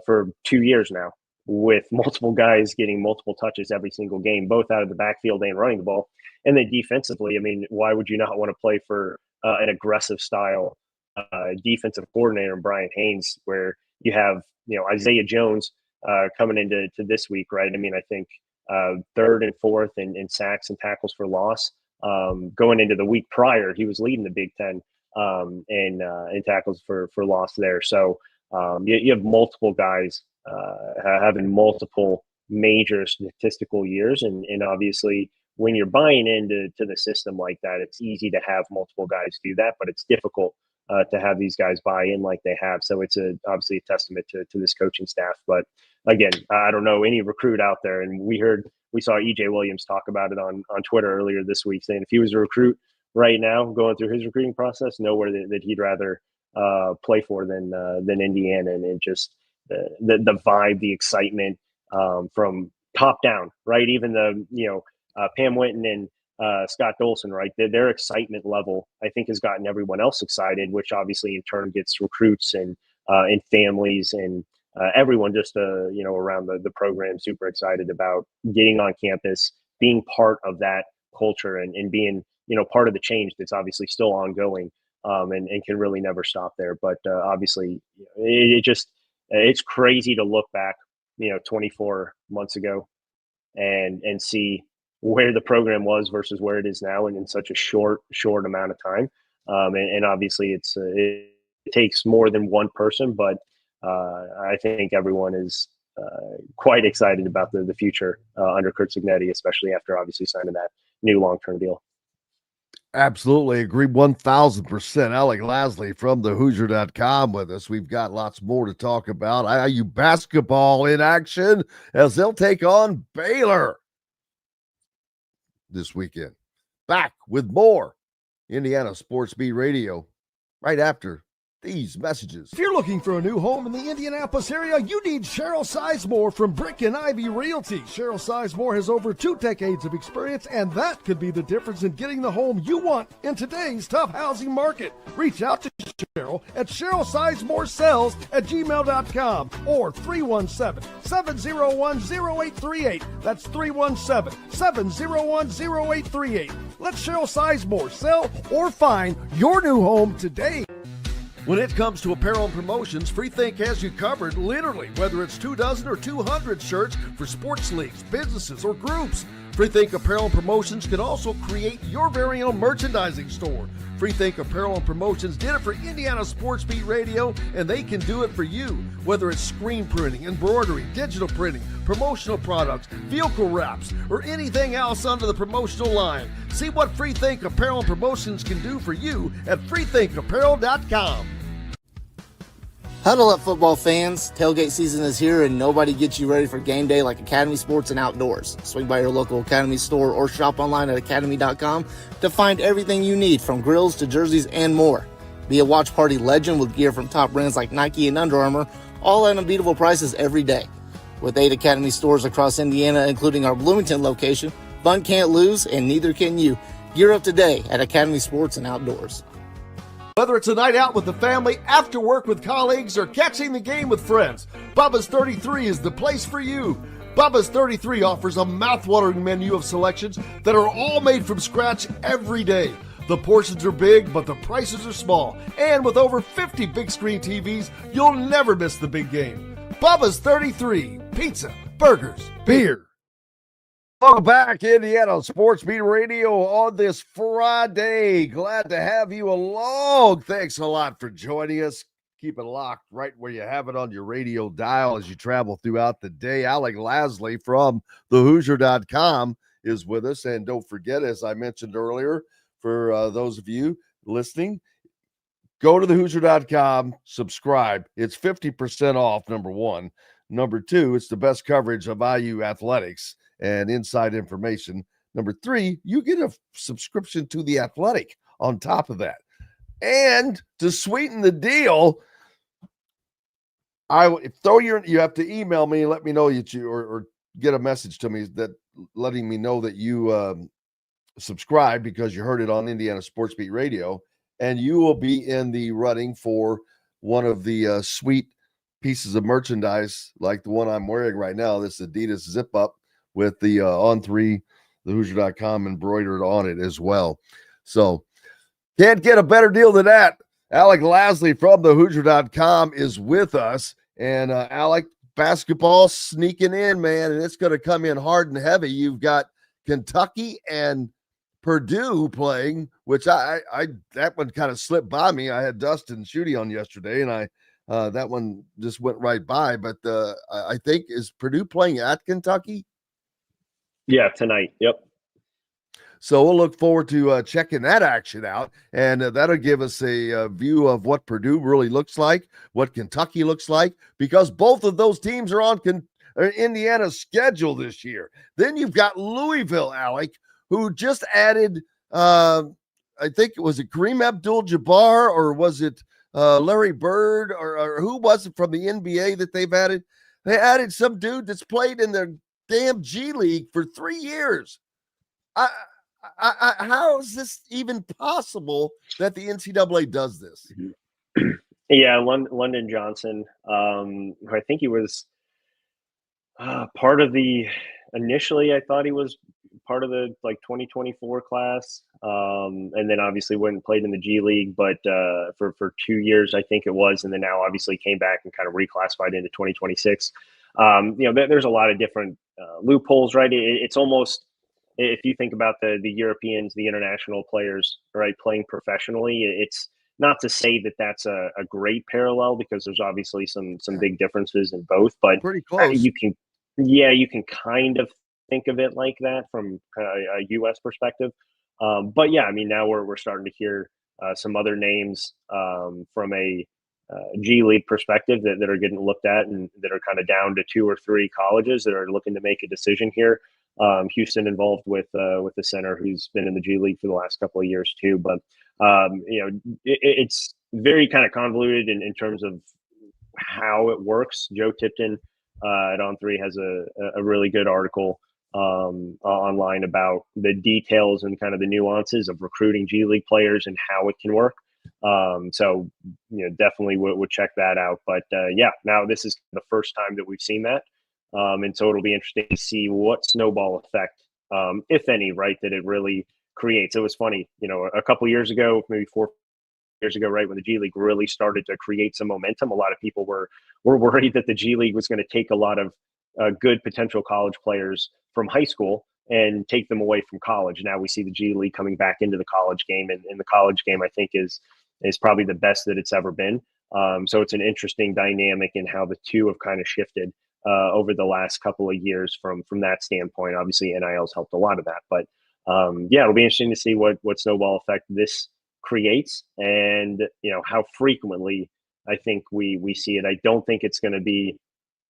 for 2 years now, with multiple guys getting multiple touches every single game, both out of the backfield and running the ball. And then defensively, I mean, why would you not want to play for an aggressive style defensive coordinator in Brian Haynes, where you have, Isaiah Jones coming into this week, right? I mean, I think 3rd and 4th in sacks and tackles for loss. Going into the week prior, he was leading the Big Ten in tackles for loss there. So you have multiple guys having multiple major statistical years, and obviously when you're buying into the system like that, it's easy to have multiple guys do that, but it's difficult to have these guys buy in like they have. So it's obviously a testament to this coaching staff. But again, I don't know any recruit out there, and we saw EJ Williams talk about it on Twitter earlier this week, saying if he was a recruit right now going through his recruiting process, nowhere that he'd rather play for than Indiana. And it just the vibe, the excitement from top down, right? Even Pam Winton and Scott Dolson, right? Their excitement level, I think, has gotten everyone else excited, which obviously in turn gets recruits and families and everyone just around the program super excited about getting on campus, being part of that culture and being part of the change that's obviously still ongoing and can really never stop there. But obviously it's crazy to look back 24 months ago and see where the program was versus where it is now, and in such a short amount of time. And obviously it takes more than one person, but I think everyone is quite excited about the future under Kurt Cignetti, especially after obviously signing that new long-term deal. Absolutely agree 1,000%. Alec Lasley from the Hoosier.com with us. We've got lots more to talk about. IU basketball in action as they'll take on Baylor this weekend. Back with more Indiana Sports Beat Radio right after these messages. If you're looking for a new home in the Indianapolis area, you need Cheryl Sizemore from Brick and Ivy Realty. Cheryl Sizemore has over 2 decades of experience, and that could be the difference in getting the home you want in today's tough housing market. Reach out to Cheryl at CherylSizemore@gmail.com or 317-701-0838. That's 317-701-0838. Let Cheryl Sizemore sell or find your new home today. When it comes to apparel and promotions, Freethink has you covered, literally, whether it's 24 or 200 shirts for sports leagues, businesses, or groups. Freethink Apparel and Promotions can also create your very own merchandising store. Freethink Apparel and Promotions did it for Indiana Sports Beat Radio, and they can do it for you. Whether it's screen printing, embroidery, digital printing, promotional products, vehicle wraps, or anything else under the promotional line. See what Freethink Apparel and Promotions can do for you at freethinkapparel.com. Huddle up, football fans. Tailgate season is here, and nobody gets you ready for game day like Academy Sports and Outdoors. Swing by your local Academy store or shop online at academy.com to find everything you need, from grills to jerseys and more. Be a watch party legend with gear from top brands like Nike and Under Armour, all at unbeatable prices every day. With 8 Academy stores across Indiana, including our Bloomington location, fun can't lose, and neither can you. Gear up today at Academy Sports and Outdoors. Whether it's a night out with the family, after work with colleagues, or catching the game with friends, Bubba's 33 is the place for you. Bubba's 33 offers a mouthwatering menu of selections that are all made from scratch every day. The portions are big, but the prices are small. And with over 50 big screen TVs, you'll never miss the big game. Bubba's 33, pizza, burgers, beer. Welcome back, Indiana Sports Beat Radio on this Friday. Glad to have you along. Thanks a lot for joining us. Keep it locked right where you have it on your radio dial as you travel throughout the day. Alec Lasley from thehoosier.com is with us. And don't forget, as I mentioned earlier, for those of you listening, go to thehoosier.com, subscribe. It's 50% off, number one. Number two, it's the best coverage of IU athletics and inside information. Number three, you get a subscription to The Athletic on top of that. And to sweeten the deal, you have to email me and let me know that or get a message to me that letting me know that you subscribe because you heard it on Indiana Sports Beat Radio, and you will be in the running for one of the sweet pieces of merchandise like the one I'm wearing right now, this Adidas zip up with the On3, thehoosier.com embroidered on it as well. So can't get a better deal than that. Alec Lasley from thehoosier.com is with us. And Alec, basketball sneaking in, man, and it's going to come in hard and heavy. You've got Kentucky and Purdue playing, which I that one kind of slipped by me. I had Dustin Schutte on yesterday, and that one just went right by. But I think, is Purdue playing at Kentucky? Yeah, tonight. Yep. So we'll look forward to checking that action out, and that'll give us a view of what Purdue really looks like, what Kentucky looks like, because both of those teams are on Indiana's schedule this year. Then you've got Louisville, Alec, who just added, I think it was Kareem Abdul-Jabbar, or was it Larry Bird, or who was it from the NBA that they've added? They added some dude that's played in their damn G League for 3 years. How is this even possible that the NCAA does this? Yeah, London Johnson. I think he was part of the. Initially, I thought he was part of the 2024 class, and then obviously went and played in the G League, but for 2 years, I think it was, and then now obviously came back and kind of reclassified into 2026. There's a lot of different loopholes, right? It's almost, if you think about the Europeans, the international players, right, playing professionally, it's not to say that that's a great parallel, because there's obviously some big differences in both, but pretty close. You can kind of think of it like that from a U.S. perspective. But yeah, I mean, now we're starting to hear some other names from a G League perspective that are getting looked at, and that are kind of down to 2 or 3 colleges that are looking to make a decision here. Houston involved with the center who's been in the G League for the last couple of years too. But it's very kind of convoluted in terms of how it works. Joe Tipton at On3 has a really good article online about the details and kind of the nuances of recruiting G League players and how it can work. So definitely would check that out. But now this is the first time that we've seen that. And so it'll be interesting to see what snowball effect, if any, right, that it really creates. It was funny, a couple years ago, maybe 4 years ago, right, when the G League really started to create some momentum, a lot of people were worried that the G League was going to take a lot of good potential college players from high school and take them away from college. Now we see the G League coming back into the college game, and the college game, I think, is probably the best that it's ever been. So it's an interesting dynamic in how the two have kind of shifted over the last couple of years from that standpoint. Obviously, NIL's helped a lot of that, but it'll be interesting to see what snowball effect this creates, and how frequently I think we see it. I don't think it's going to be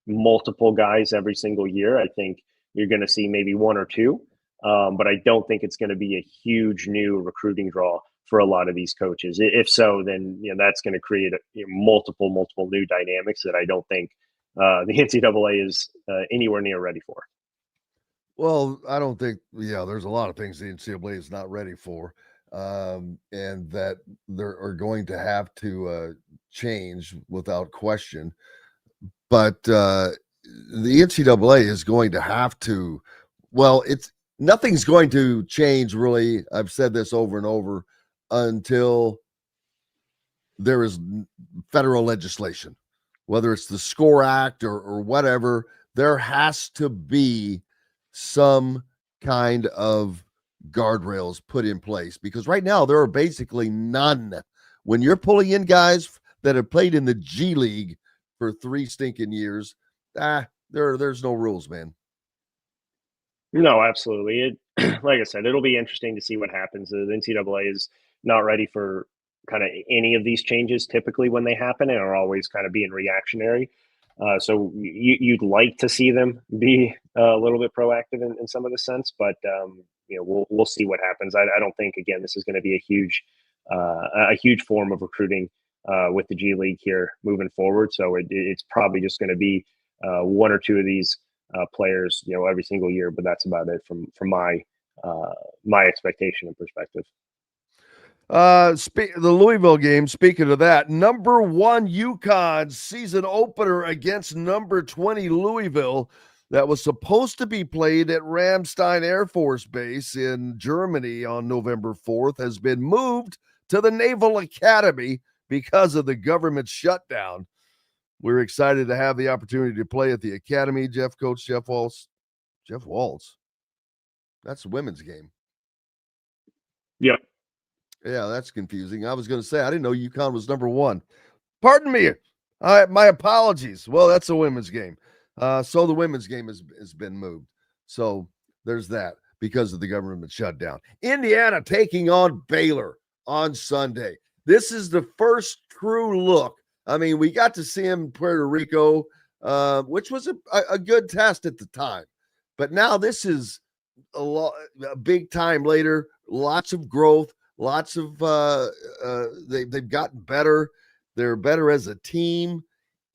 multiple guys every single year. I think you're going to see maybe one or two, but I don't think it's going to be a huge new recruiting draw for a lot of these coaches. If so, then that's going to create multiple new dynamics that I don't think the NCAA is anywhere near ready for. Well, I don't think, there's a lot of things the NCAA is not ready for, and that there are going to have to change without question. But the NCAA is going to have to, nothing's going to change really. I've said this over and over until there is federal legislation, whether it's the SCORE Act or whatever. There has to be some kind of guardrails put in place, because right now there are basically none. When you're pulling in guys that have played in the G League for 3 stinking years, there's no rules, man. No, absolutely. Like I said, it'll be interesting to see what happens. The NCAA is not ready for kind of any of these changes typically when they happen, and are always kind of being reactionary. So you'd like to see them be a little bit proactive in some of the sense, but we'll see what happens. I don't think, again, this is going to be a huge form of recruiting with the G League here moving forward. So it's probably just going to be one or two of these players, every single year. But that's about it from my expectation and perspective. The Louisville game, speaking of that, number 1 UConn season opener against number 20 Louisville, that was supposed to be played at Ramstein Air Force Base in Germany on November 4th, has been moved to the Naval Academy because of the government shutdown. We're excited to have the opportunity to play at the Academy. Coach Jeff Waltz. That's the women's game. Yep. Yeah, that's confusing. I was going to say, I didn't know UConn was number 1. Pardon me. My apologies. Well, that's a women's game. So the women's game has been moved. So there's that because of the government shutdown. Indiana taking on Baylor on Sunday. This is the first true look. I mean, we got to see him in Puerto Rico, which was a good test at the time. But now this is a big time later, lots of growth. Lots of they've gotten better. They're better as a team,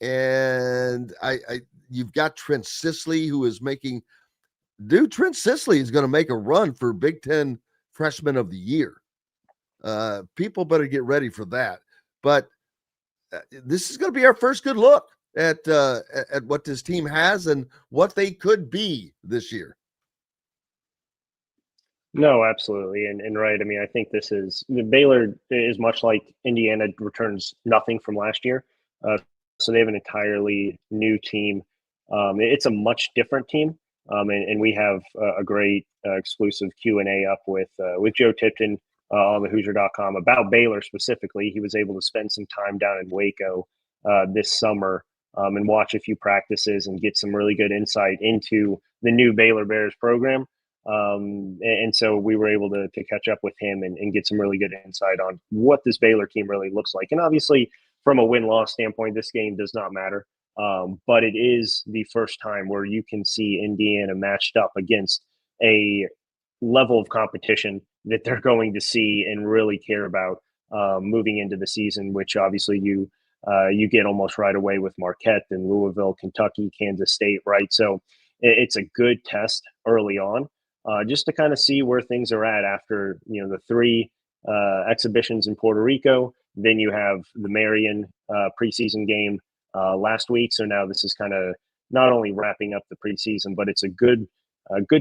and you've got Trent Sisley, who is Trent Sisley is going to make a run for Big Ten Freshman of the Year. People better get ready for that. But this is going to be our first good look at what this team has and what they could be this year. No, absolutely. And right. I mean, I think Baylor is much like Indiana returns nothing from last year. So they have an entirely new team. It's a much different team. And we have a great exclusive Q&A up with Joe Tipton on the Hoosier.com about Baylor specifically. He was able to spend some time down in Waco this summer and watch a few practices and get some really good insight into the new Baylor Bears program. And so we were able to catch up with him and get some really good insight on what this Baylor team really looks like. And obviously, from a win-loss standpoint, this game does not matter. But it is the first time where you can see Indiana matched up against a level of competition that they're going to see and really care about moving into the season, which obviously you get almost right away with Marquette and Louisville, Kentucky, Kansas State, right? So it's a good test early on, just to kind of see where things are at after, the 3 exhibitions in Puerto Rico. Then you have the Marion preseason game last week. So now this is kind of not only wrapping up the preseason, but it's a good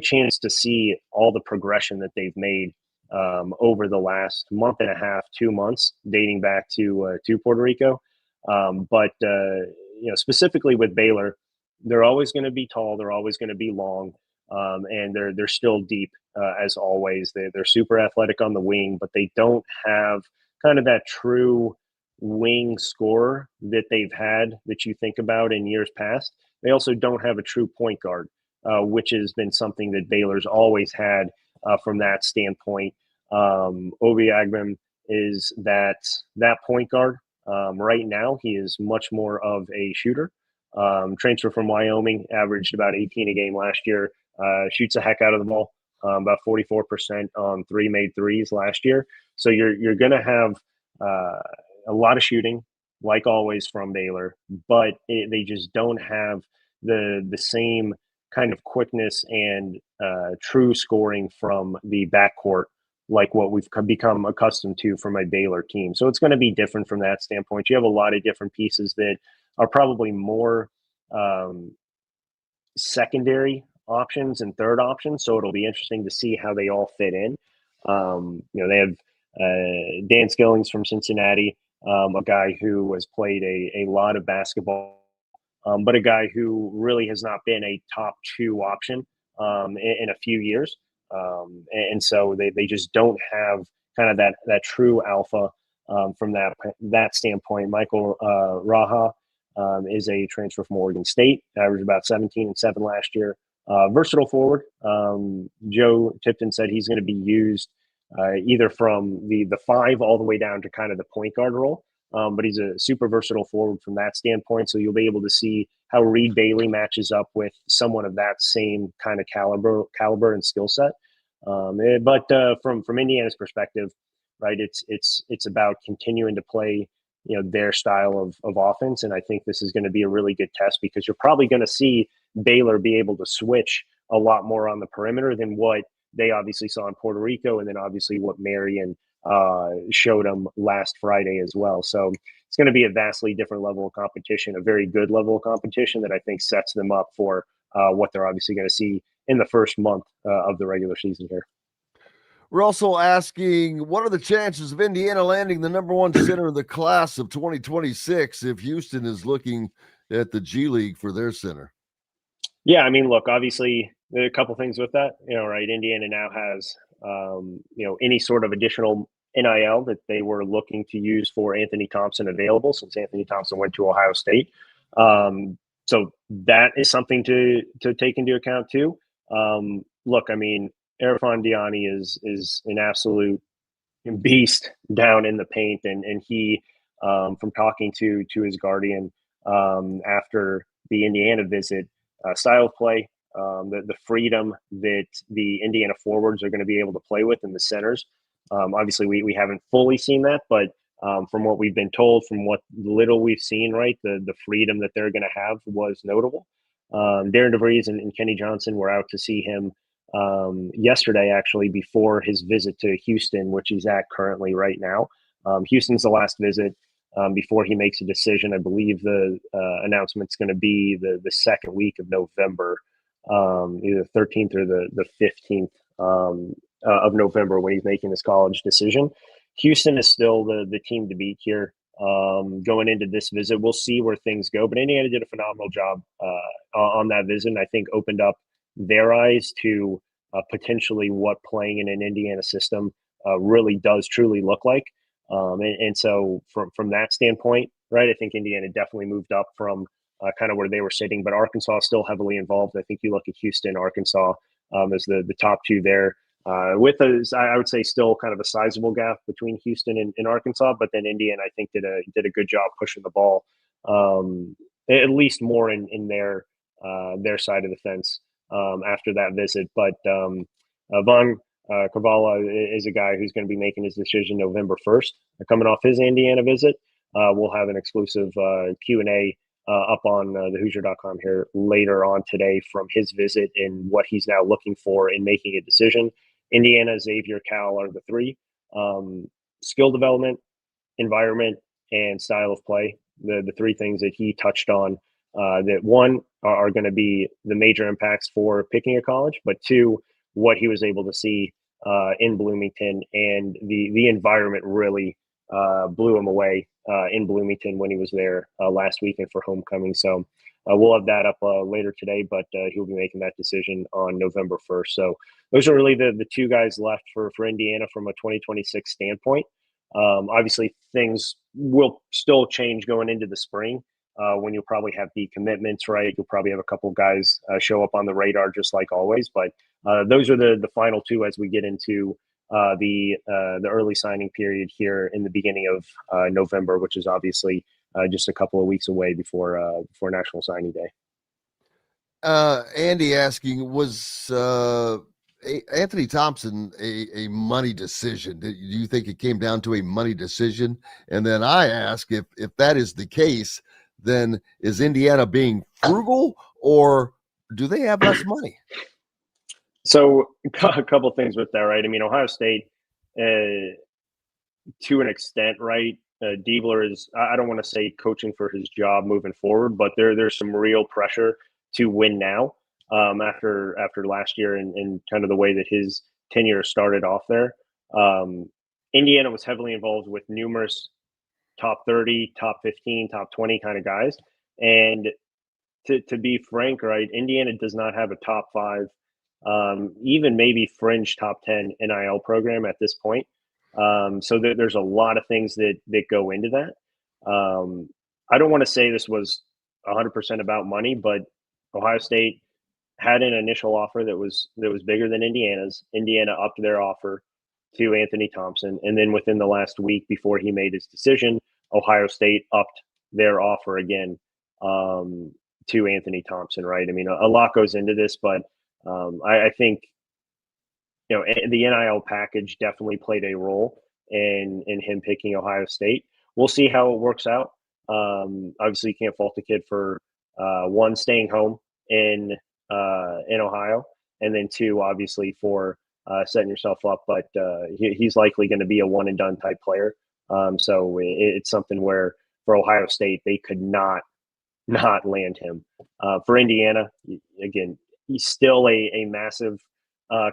chance to see all the progression that they've made over the last month and a half, 2 months, dating back to Puerto Rico. But specifically with Baylor, they're always going to be tall. They're always going to be long. And they're still deep as always. They're super athletic on the wing, but they don't have kind of that true wing scorer that they've had that you think about in years past. They also don't have a true point guard, which has been something that Baylor's always had from that standpoint. Obi Agben is that point guard. Right now, he is much more of a shooter. Transfer from Wyoming, averaged about 18 a game last year. Shoots the heck out of the ball, about 44% on 3 made threes last year. So you're going to have a lot of shooting, like always from Baylor, but they just don't have the same kind of quickness and true scoring from the backcourt like what we've become accustomed to from a Baylor team. So it's going to be different from that standpoint. You have a lot of different pieces that are probably more secondary options and third options. So it'll be interesting to see how they all fit in. They have Dan Skillings from Cincinnati, a guy who has played a lot of basketball, but a guy who really has not been a top 2 option in a few years. And so they just don't have kind of that true alpha from that standpoint. Michael Raha is a transfer from Oregon State, averaged about 17 and 7 last year. Versatile forward. Joe Tipton said he's going to be used either from the 5 all the way down to kind of the point guard role. But he's a super versatile forward from that standpoint. So you'll be able to see how Reed Bailey matches up with someone of that same kind of caliber and skill set. But from Indiana's perspective, right, it's about continuing to play, their style of offense. And I think this is going to be a really good test because you're probably going to see Baylor be able to switch a lot more on the perimeter than what they obviously saw in Puerto Rico, and then obviously what Marion showed them last Friday as well. So it's going to be a vastly different level of competition, a very good level of competition that I think sets them up for what they're obviously going to see in the first month of the regular season here. We're also asking, what are the chances of Indiana landing the number 1 center in the class of 2026 if Houston is looking at the G League for their center? Yeah, I mean, look, obviously there are a couple things with that, right? Indiana now has, any sort of additional NIL that they were looking to use for Anthony Thompson available since Anthony Thompson went to Ohio State. So that is something to take into account too. Look, I mean, Erfan Diani is an absolute beast down in the paint, and he, from talking to his guardian after the Indiana visit, style of play, the freedom that the Indiana forwards are going to be able to play with in the centers. Obviously, we haven't fully seen that, but from what we've been told, from what little we've seen, right, the freedom that they're going to have was notable. Darren DeVries and Kenny Johnson were out to see him yesterday, actually, before his visit to Houston, which he's at currently right now. Houston's the last visit before he makes a decision. I believe the announcement's going to be the second week of November, either 13th or the 15th of November when he's making his college decision. Houston is still the team to beat here. Going into this visit, we'll see where things go. But Indiana did a phenomenal job on that visit, and I think opened up their eyes to potentially what playing in an Indiana system really does truly look like. And so from that standpoint, right, I think Indiana definitely moved up from kind of where they were sitting, but Arkansas is still heavily involved. I think you look at Houston, Arkansas as the top 2 there. With I would say still kind of a sizable gap between Houston and Arkansas, but then Indiana I think did a good job pushing the ball, at least more in their side of the fence after that visit. But Von Carvalho is a guy who's going to be making his decision November 1st. Coming off his Indiana visit, we'll have an exclusive Q&A up on the Hoosier.com here later on today from his visit and what he's now looking for in making a decision. Indiana, Xavier, Cal are the three. Skill development, environment, and style of play, the three things that he touched on that one are going to be the major impacts for picking a college, but two, what he was able to see in Bloomington, and the environment really blew him away in Bloomington when he was there last weekend for homecoming. So we'll have that up later today, but he'll be making that decision on November 1st. So those are really the two guys left for Indiana from a 2026 standpoint. Obviously, things will still change going into the spring when you'll probably have decommitments, right? You'll probably have a couple of guys show up on the radar just like always. But those are the final two as we get into the early signing period here in the beginning of November, which is obviously just a couple of weeks away before National Signing Day. Andy asking, was Anthony Thompson a money decision? Do you think it came down to a money decision? And then I ask, if that is the case, then is Indiana being frugal, or do they have less money? So a couple things with that, right? I mean, Ohio State, to an extent, right? Diebler is, I don't want to say coaching for his job moving forward, but there's some real pressure to win now after last year and kind of the way that his tenure started off there. Indiana was heavily involved with numerous top 30, top 15, top 20 kind of guys. And to be frank, right, Indiana does not have a top 5, even maybe fringe top 10 NIL program at this point. So there's a lot of things that go into that. I don't want to say this was 100% about money, but Ohio State had an initial offer that was bigger than Indiana's. Indiana upped their offer to Anthony Thompson, and then within the last week before he made his decision, Ohio State upped their offer again to Anthony Thompson. Right? I mean, a lot goes into this, but I think the NIL package definitely played a role in him picking Ohio State. We'll see how it works out. Obviously, you can't fault the kid for one, staying home in Ohio, and then two, obviously for setting yourself up. But he's likely going to be a one and done type player. So it's something where for Ohio State they could not land him. For Indiana, again, he's still a massive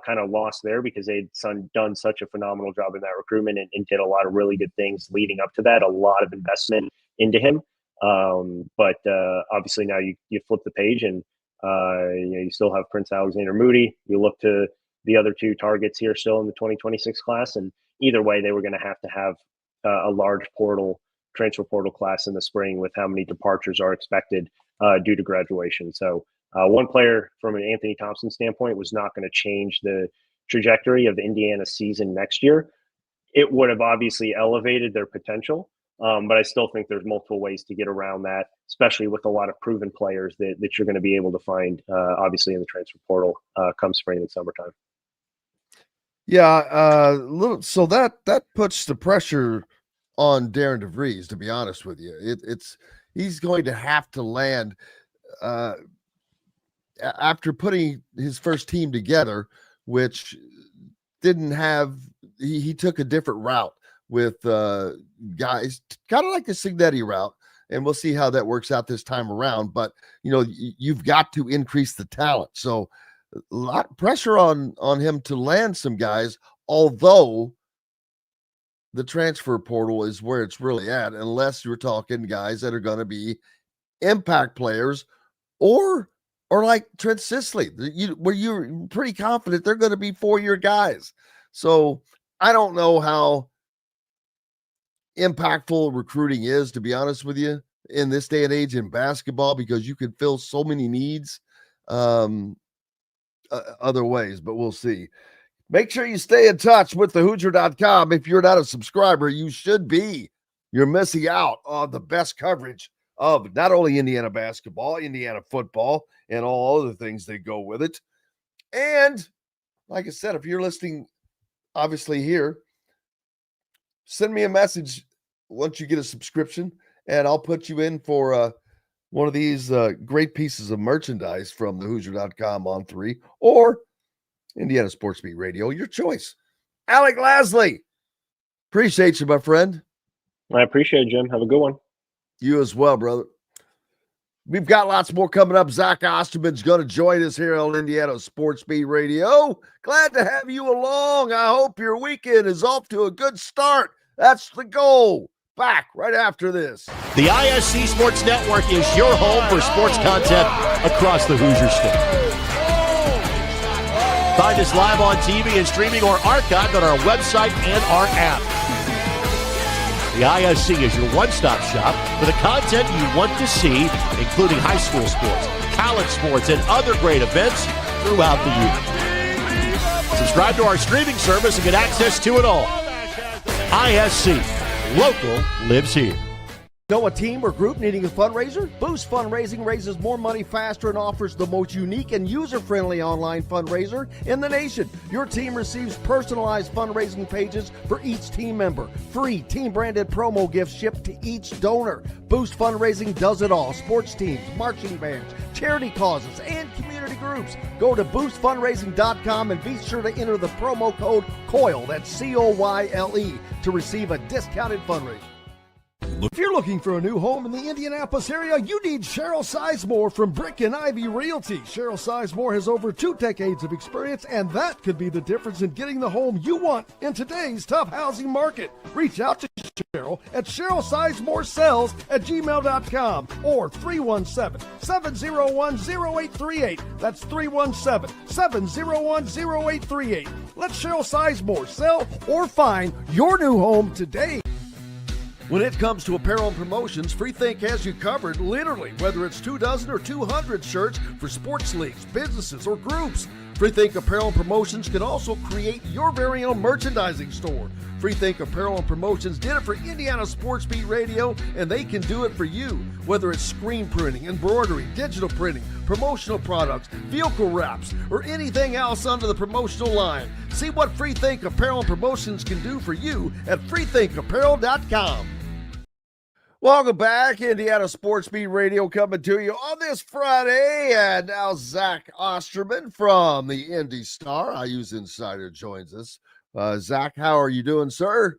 kind of loss there because they'd done such a phenomenal job in that recruitment and did a lot of really good things leading up to that. A lot of investment into him. But obviously now you flip the page and you still have Prince Alexander Moody. You look to the other two targets here still in the 2026 class, and either way they were going to have a large transfer portal class in the spring with how many departures are expected due to graduation. So one player from an Anthony Thompson standpoint was not going to change the trajectory of Indiana's season next year. It would have obviously elevated their potential. But I still think there's multiple ways to get around that, especially with a lot of proven players that you're going to be able to find, obviously, in the transfer portal come spring and summertime. Yeah, so that puts the pressure on Darren DeVries, to be honest with you. He's going to have to land after putting his first team together, which didn't have – he took a different route with guys, kind of like the Signetti route, and we'll see how that works out this time around. But, you've got to increase the talent. So a lot of pressure on him to land some guys, although the transfer portal is where it's really at, unless you're talking guys that are going to be impact players or like Trent Sisley, where you're pretty confident they're going to be 4-year guys. So I don't know how impactful recruiting is, to be honest with you, in this day and age in basketball, because you can fill so many needs other ways, but we'll see. Make sure you stay in touch with thehoosier.com. If you're not a subscriber, you should be. You're missing out on the best coverage of not only Indiana basketball, Indiana football, and all other things that go with it. And like I said, if you're listening, obviously here, send me a message once you get a subscription, and I'll put you in for one of these great pieces of merchandise from the Hoosier.com on 3 or Indiana Sports Beat Radio, your choice. Alec Lasley, appreciate you, my friend. I appreciate it, Jim. Have a good one. You as well, brother. We've got lots more coming up. Zach Osterman's going to join us here on Indiana Sports Beat Radio. Glad to have you along. I hope your weekend is off to a good start. That's the goal. Back right after this. The ISC Sports Network is your home for sports content across the Hoosier State. Find us live on TV and streaming or archived on our website and our app. The ISC is your one-stop shop for the content you want to see, including high school sports, college sports, and other great events throughout the year. Subscribe to our streaming service and get access to it all. ISC. Local lives here. Know a team or group needing a fundraiser? Boost Fundraising raises more money faster and offers the most unique and user-friendly online fundraiser in the nation. Your team receives personalized fundraising pages for each team member. Free team-branded promo gifts shipped to each donor. Boost Fundraising does it all. Sports teams, marching bands, charity causes, and community groups. Go to boostfundraising.com and be sure to enter the promo code COYLE, that's COYLE, to receive a discounted fundraiser. If you're looking for a new home in the Indianapolis area, you need Cheryl Sizemore from Brick and Ivy Realty. Cheryl Sizemore has over 2 decades of experience, and that could be the difference in getting the home you want in today's tough housing market. Reach out to Cheryl at CherylSizemore@gmail.com or 317-701-0838. That's 317-701-0838. Let Cheryl Sizemore sell or find your new home today. When it comes to apparel and promotions, Freethink has you covered, literally, whether it's 24 or 200 shirts for sports leagues, businesses, or groups. Freethink Apparel and Promotions can also create your very own merchandising store. Freethink Apparel and Promotions did it for Indiana Sports Beat Radio, and they can do it for you. Whether it's screen printing, embroidery, digital printing, promotional products, vehicle wraps, or anything else under the promotional line. See what Freethink Apparel and Promotions can do for you at freethinkapparel.com. Welcome back, Indiana Sports Beat Radio coming to you on this Friday. And now Zach Osterman from the Indy Star, IU's Insider, joins us. Zach, how are you doing, sir?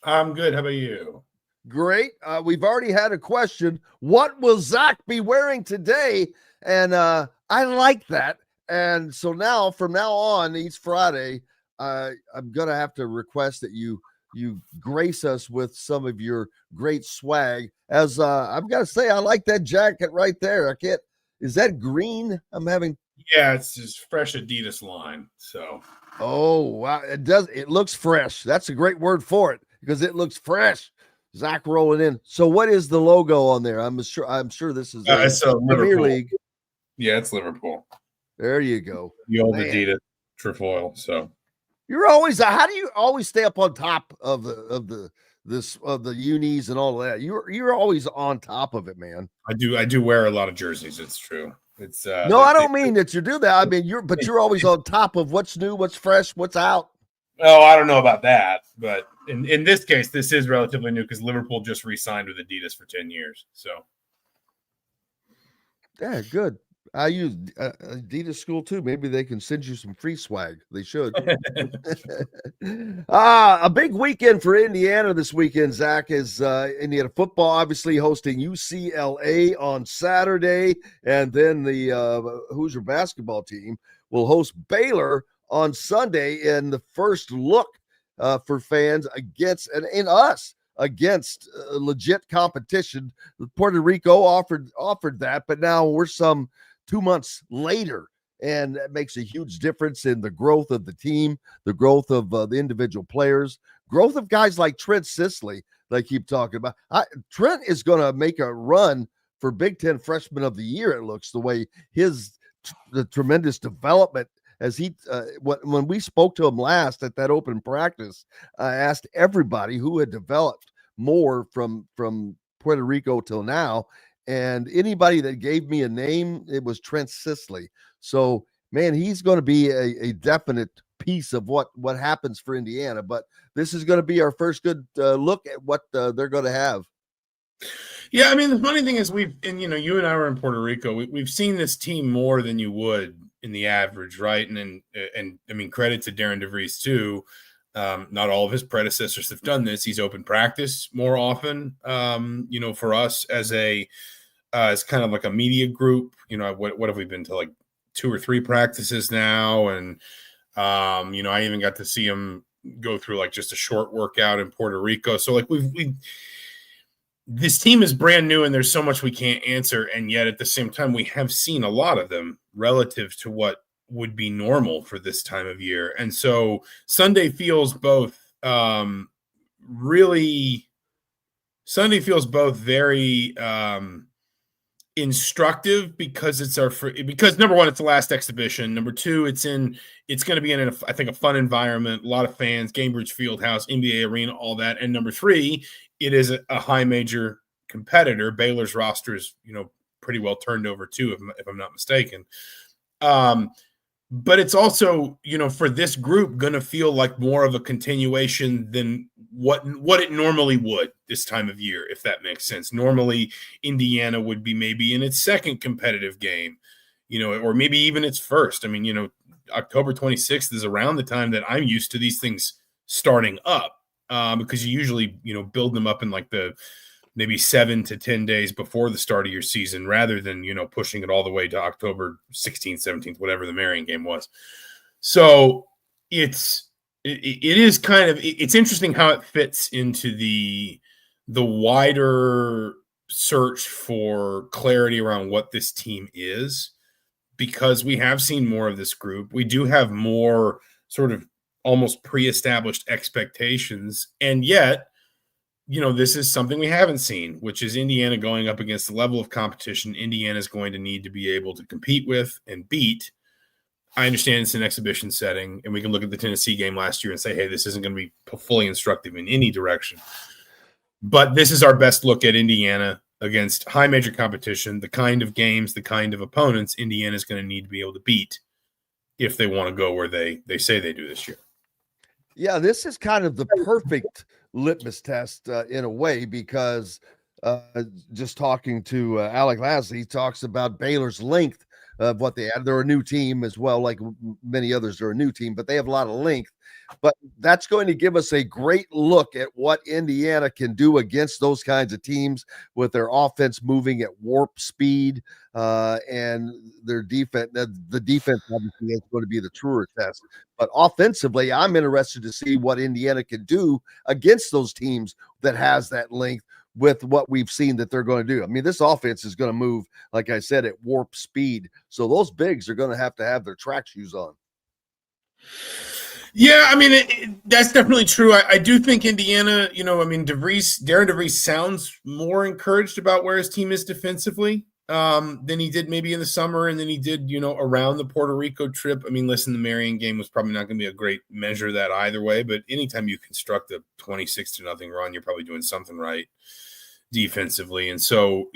I'm good. How about you? Great. We've already had a question. What will Zach be wearing today? And I like that. And so now, from now on, each Friday, I'm going to have to request that you grace us with some of your great swag. As I've got to say, I like that jacket right there. Is that green? Yeah, it's just fresh Adidas line. So, oh wow, it looks fresh. That's a great word for it because it looks fresh. Zach rolling in. So, what is the logo on there? I'm sure this is it's Premier League. Yeah, it's Liverpool. There you go. The old Adidas trefoil. So. You're always. How do you always stay up on top of the unis and all of that? You're always on top of it, man. I do wear a lot of jerseys. It's true. It's no, I don't mean that you do that. I mean you're always on top of what's new, what's fresh, what's out. Oh, I don't know about that, but in this case, this is relatively new because Liverpool just re-signed with Adidas for 10 years. So, yeah, good. I use Adidas school too. Maybe they can send you some free swag. They should. A big weekend for Indiana this weekend, Zach, is Indiana football obviously hosting UCLA on Saturday, and then the Hoosier basketball team will host Baylor on Sunday in the first look for fans against legit competition. Puerto Rico offered that, but now we're some 2 months later, and that makes a huge difference in the growth of the team, the growth of the individual players, growth of guys like Trent Sisley that I keep talking about. Trent is going to make a run for Big Ten Freshman of the Year, it looks, the way the tremendous development as he when we spoke to him last at that open practice, I asked everybody who had developed more from Puerto Rico till now. And anybody that gave me a name, it was Trent Sisley. So, man, he's going to be a definite piece of what happens for Indiana. But this is going to be our first good look at what they're going to have. Yeah, I mean, the funny thing is you and I were in Puerto Rico. We've seen this team more than you would in the average, right? And I mean, credit to Darren DeVries too. Not all of his predecessors have done this. He's opened practice more often. For us as as kind of like a media group, what have we been to, like 2 or 3 practices now? And I even got to see him go through like just a short workout in Puerto Rico. So like this team is brand new and there's so much we can't answer. And yet at the same time, we have seen a lot of them relative to what would be normal for this time of year. And so Sunday feels both very instructive because because number one, it's the last exhibition. Number two, it's going to be in I think a fun environment, a lot of fans, Gainbridge Fieldhouse, NBA Arena, all that. And number three, it is a high major competitor. Baylor's roster is, pretty well turned over too, if I'm not mistaken. But it's also, for this group, going to feel like more of a continuation than what it normally would this time of year, if that makes sense. Normally, Indiana would be maybe in its second competitive game, or maybe even its first. I mean, October 26th is around the time that I'm used to these things starting up, because you usually, build them up in like the maybe 7 to 10 days before the start of your season, rather than, pushing it all the way to October 16th, 17th, whatever the Marion game was. So it is kind of, it's interesting how it fits into the wider search for clarity around what this team is, because we have seen more of this group. We do have more sort of almost pre-established expectations. And yet, this is something we haven't seen, which is Indiana going up against the level of competition Indiana is going to need to be able to compete with and beat. I understand it's an exhibition setting, and we can look at the Tennessee game last year and say, hey, this isn't going to be fully instructive in any direction. But this is our best look at Indiana against high major competition, the kind of games, the kind of opponents Indiana is going to need to be able to beat if they want to go where they say they do this year. Yeah, this is kind of the perfect litmus test in a way, because just talking to Alec Lasley, he talks about Baylor's length of what they have. They're a new team as well, like many others are a new team, but they have a lot of length. But that's going to give us a great look at what Indiana can do against those kinds of teams with their offense moving at warp speed, and their defense. The defense obviously is going to be the truer test. But offensively, I'm interested to see what Indiana can do against those teams that has that length with what we've seen that they're going to do. I mean, this offense is going to move, like I said, at warp speed. So those bigs are going to have their track shoes on. Yeah, I mean, that's definitely true. I do think Indiana, Darren DeVries sounds more encouraged about where his team is defensively than he did maybe in the summer, and then he did, around the Puerto Rico trip. I mean, listen, the Marion game was probably not going to be a great measure of that either way, but anytime you construct a 26-0 run, you're probably doing something right defensively. And so,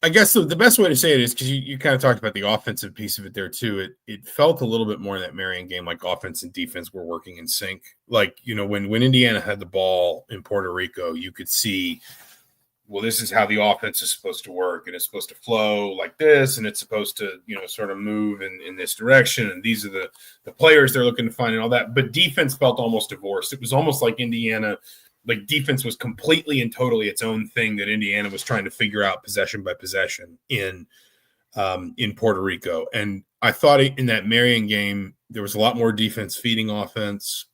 I guess the best way to say it is, because you kind of talked about the offensive piece of it there too. It felt a little bit more in that Marion game like offense and defense were working in sync. Like, when Indiana had the ball in Puerto Rico, you could see, well, this is how the offense is supposed to work, and it's supposed to flow like this, and it's supposed to, sort of move in this direction, and these are the players they're looking to find and all that. But defense felt almost divorced. It was almost like Indiana – like defense was completely and totally its own thing that Indiana was trying to figure out possession by possession in Puerto Rico. And I thought in that Marion game, there was a lot more defense feeding offense.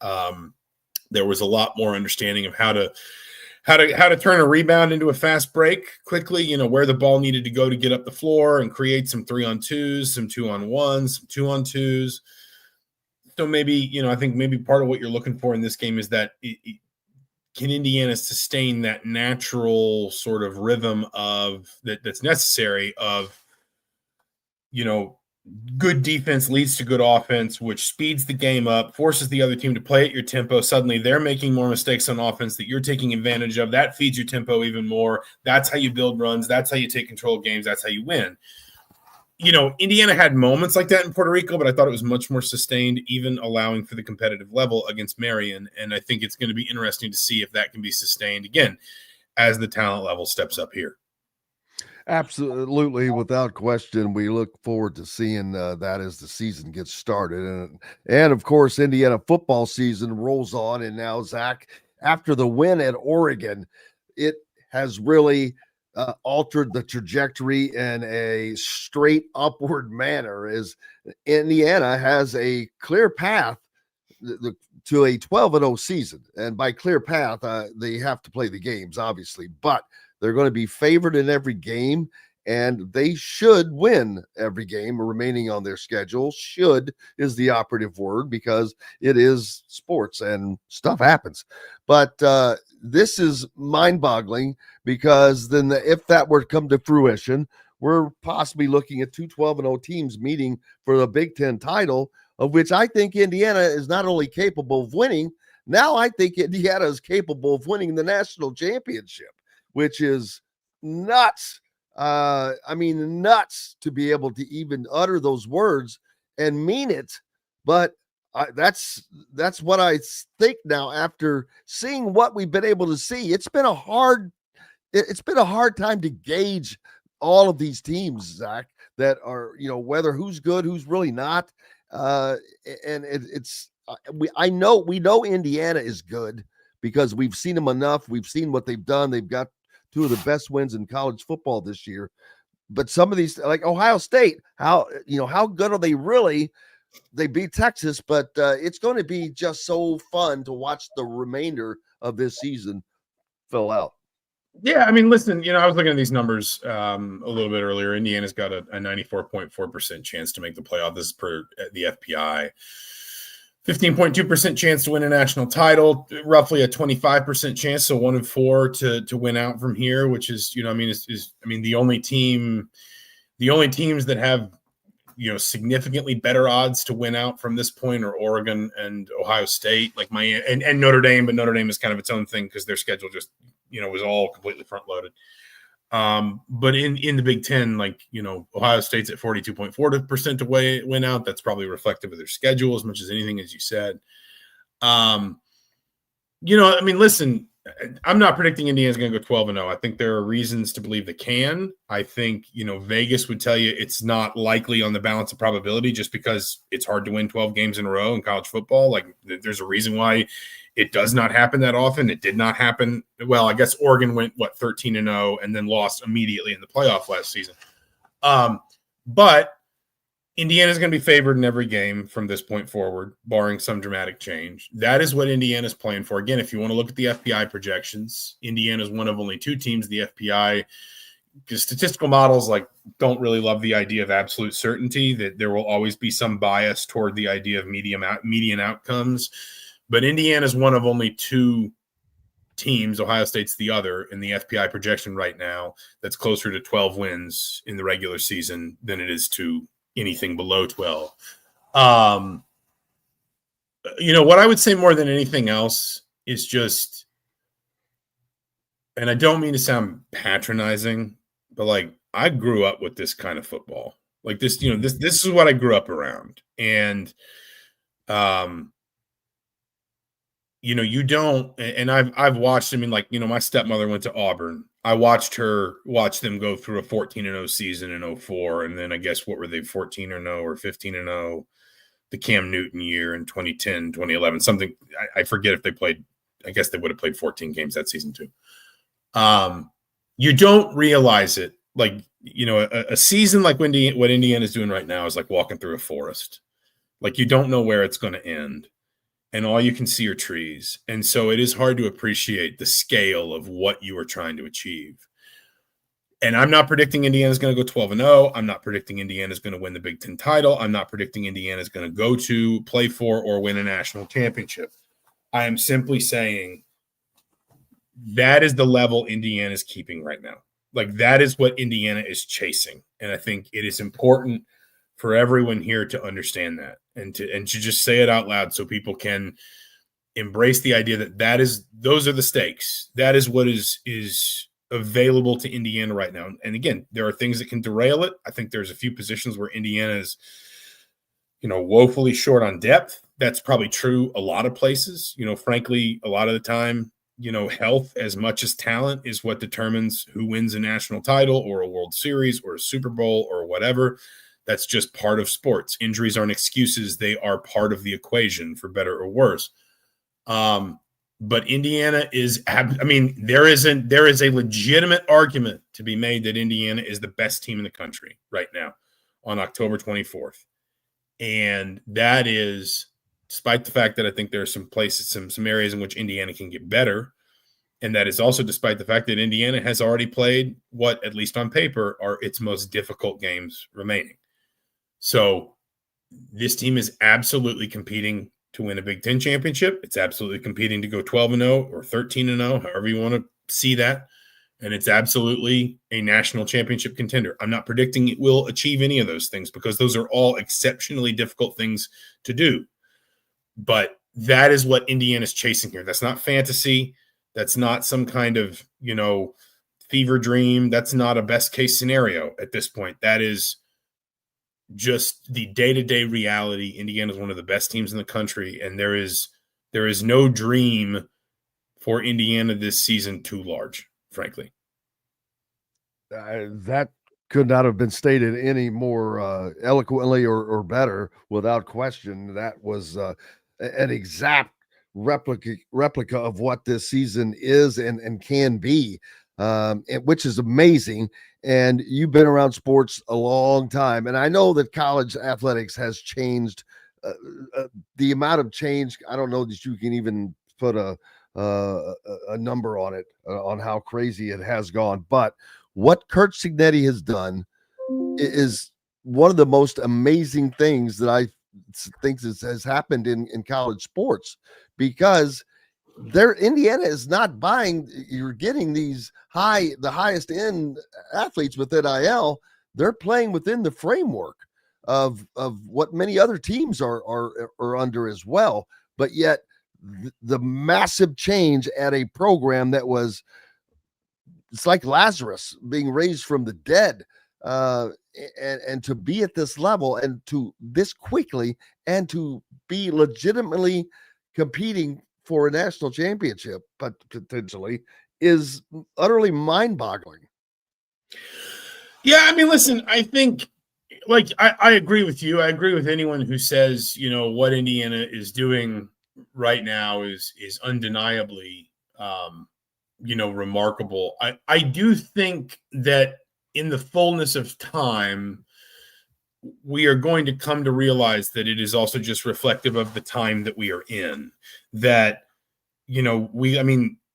There was a lot more understanding of how to turn a rebound into a fast break quickly, where the ball needed to go to get up the floor and create some 3-on-2s, some 2-on-1s, some 2-on-2s. So maybe, I think maybe part of what you're looking for in this game is that can Indiana sustain that natural sort of rhythm of that's necessary of, good defense leads to good offense, which speeds the game up, forces the other team to play at your tempo. Suddenly they're making more mistakes on offense that you're taking advantage of. That feeds your tempo even more. That's how you build runs. That's how you take control of games. That's how you win. Indiana had moments like that in Puerto Rico, but I thought it was much more sustained, even allowing for the competitive level against Marion. And I think it's going to be interesting to see if that can be sustained again as the talent level steps up here. Absolutely, without question. We look forward to seeing that as the season gets started, and of course, Indiana football season rolls on. And now, Zach, after the win at Oregon, it has really altered the trajectory in a straight upward manner. As Indiana has a clear path to a 12-0 season, and by clear path, they have to play the games, obviously, but they're going to be favored in every game, and they should win every game remaining on their schedule. Should is the operative word because it is sports and stuff happens. But this is mind-boggling because then if that were to come to fruition, we're possibly looking at two 12-0 teams meeting for the Big Ten title, of which I think Indiana is not only capable of winning, now I think Indiana is capable of winning the national championship, which is nuts. Nuts to be able to even utter those words and mean it. But that's what I think now after seeing what we've been able to see. It's been a hard time to gauge all of these teams, Zach, that are, whether who's good, who's really not. We know Indiana is good because we've seen them enough. We've seen what they've done. They've got two of the best wins in college football this year. But some of these, like Ohio State, how good are they really? They beat Texas, but it's going to be just so fun to watch the remainder of this season fill out. Yeah, listen, I was looking at these numbers a little bit earlier. Indiana's got a 94.4% chance to make the playoff. This is per the FPI. 15.2% chance to win a national title, roughly a 25% chance, so 1 in 4 to win out from here, which is, the only teams that have, significantly better odds to win out from this point are Oregon and Ohio State, like Miami and Notre Dame, but Notre Dame is kind of its own thing because their schedule just, was all completely front loaded. But in the Big Ten, Ohio State's at 42.4% to win out. That's probably reflective of their schedule as much as anything, as you said. Listen, I'm not predicting Indiana's going to go 12-0. I think there are reasons to believe they can. I think, Vegas would tell you it's not likely on the balance of probability just because it's hard to win 12 games in a row in college football. Like, there's a reason why it does not happen that often. It did not happen. Well, I guess Oregon went 13-0 and then lost immediately in the playoff last season. But Indiana's going to be favored in every game from this point forward, barring some dramatic change. That is what Indiana's playing for. Again, if you want to look at the FPI projections, Indiana's one of only 2 teams. The FPI statistical models don't really love the idea of absolute certainty, that there will always be some bias toward the idea of median outcomes. But Indiana's one of only 2 teams, Ohio State's the other, in the FPI projection right now that's closer to 12 wins in the regular season than it is to anything below 12. What I would say more than anything else is just, and I don't mean to sound patronizing, but I grew up with this kind of football. This is what I grew up around. And, you don't, and I've watched, my stepmother went to Auburn. I watched them go through a 14-0 season in 2004. And then I guess, what were they, 14-0 or 15-0, the Cam Newton year in 2010, 2011, something. I forget if they played, I guess they would have played 14 games that season too. You don't realize it. A season like what Indiana's doing right now is like walking through a forest. You don't know where it's going to end. And all you can see are trees. And so it is hard to appreciate the scale of what you are trying to achieve. And I'm not predicting Indiana's going to go 12-0. I'm not predicting Indiana's going to win the Big Ten title. I'm not predicting Indiana's going to go to play for or win a national championship. I am simply saying that is the level Indiana's keeping right now. That is what Indiana is chasing. And I think it is important for everyone here to understand that and to just say it out loud so people can embrace the idea that those are the stakes. That is what is available to Indiana right now. And again, there are things that can derail it. I think there's a few positions where Indiana is, woefully short on depth. That's probably true a lot of places. Frankly, a lot of the time, health as much as talent is what determines who wins a national title or a World Series or a Super Bowl or whatever. That's just part of sports. Injuries aren't excuses. They are part of the equation, for better or worse. But Indiana is, there is a legitimate argument to be made that Indiana is the best team in the country right now on October 24th. And that is despite the fact that I think there are some places, some areas in which Indiana can get better. And that is also despite the fact that Indiana has already played what, at least on paper, are its most difficult games remaining. So this team is absolutely competing to win a Big Ten championship. It's absolutely competing to go 12-0 or 13-0, however you want to see that. And it's absolutely a national championship contender. I'm not predicting it will achieve any of those things because those are all exceptionally difficult things to do. But that is what Indiana's chasing here. That's not fantasy. That's not some kind of, fever dream. That's not a best case scenario at this point. That is just the day-to-day reality. Indiana is one of the best teams in the country, and there is no dream for Indiana this season too large, frankly. That could not have been stated any more eloquently or better, without question. That was an exact replica of what this season is and can be, which is amazing. And you've been around sports a long time, and I know that college athletics has changed. The amount of change, I don't know that you can even put a number on it, on how crazy it has gone. But what Curt Cignetti has done is one of the most amazing things that I think has happened in college sports, because Indiana is not buying. You're getting the highest end athletes with NIL. They're playing within the framework of what many other teams are under as well. But yet the massive change at a program that was, it's like Lazarus being raised from the dead, and to be at this level and to this quickly and to be legitimately competing for a national championship, but potentially, is utterly mind-boggling. Yeah, listen, I think, I agree with you. I agree with anyone who says, what Indiana is doing right now is undeniably, remarkable. I do think that in the fullness of time, we are going to come to realize that it is also just reflective of the time that we are in. That,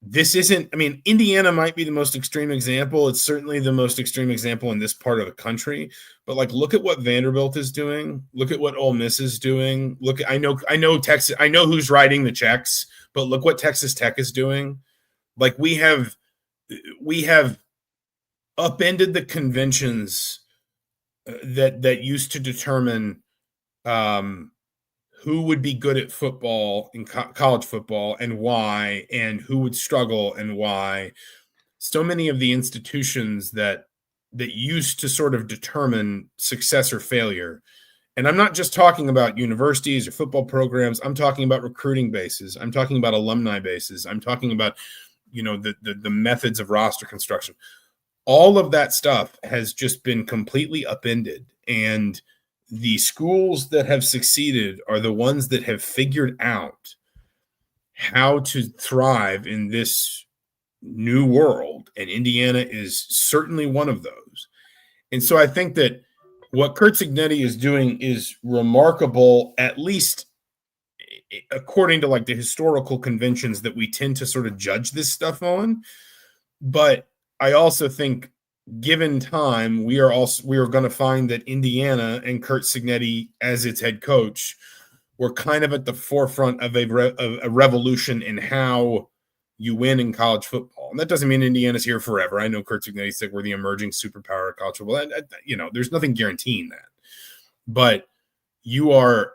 this isn't, Indiana might be the most extreme example. It's certainly the most extreme example in this part of the country. But look at what Vanderbilt is doing. Look at what Ole Miss is doing. I know Texas. I know who's writing the checks. But look what Texas Tech is doing. We have upended the conventions that used to determine who would be good at football in college football and why, and who would struggle and why. So many of the institutions that used to sort of determine success or failure. And I'm not just talking about universities or football programs. I'm talking about recruiting bases. I'm talking about alumni bases. I'm talking about, the methods of roster construction. All of that stuff has just been completely upended. And the schools that have succeeded are the ones that have figured out how to thrive in this new world. And Indiana is certainly one of those. And so I think that what Curt Cignetti is doing is remarkable, at least according to the historical conventions that we tend to sort of judge this stuff on. But I also think, given time, we are going to find that Indiana and Curt Cignetti as its head coach were kind of at the forefront of a revolution in how you win in college football. And that doesn't mean Indiana's here forever. I know Curt Cignetti said we're the emerging superpower of college football. There's nothing guaranteeing that. but you are.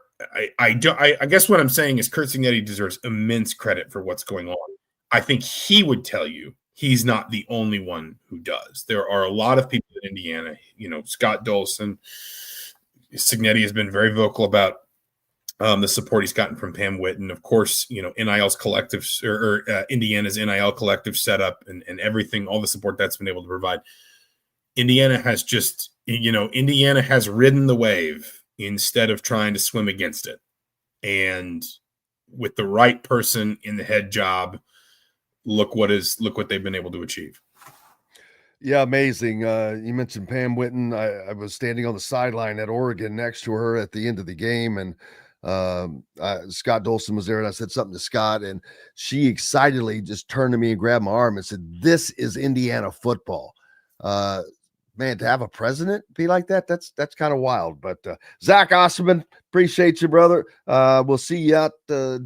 I guess what I'm saying is Kurt Cignetti deserves immense credit for what's going on. I think he would tell you he's not the only one who does. There are a lot of people in Indiana. Scott Dolson, Cignetti has been very vocal about the support he's gotten from Pam Witten. Of course, NIL's collective or Indiana's NIL collective setup and everything, all the support that's been able to provide. Indiana has Indiana has ridden the wave instead of trying to swim against it. And with the right person in the head job, look what they've been able to achieve. Yeah, amazing. You mentioned Pam Witten. I was standing on the sideline at Oregon next to her at the end of the game, and Scott Dolson was there, and I said something to Scott, and she excitedly just turned to me and grabbed my arm and said, "This is Indiana football." Man, to have a president be like that, that's kind of wild. But Zach Osterman, appreciate you, brother. We'll see you at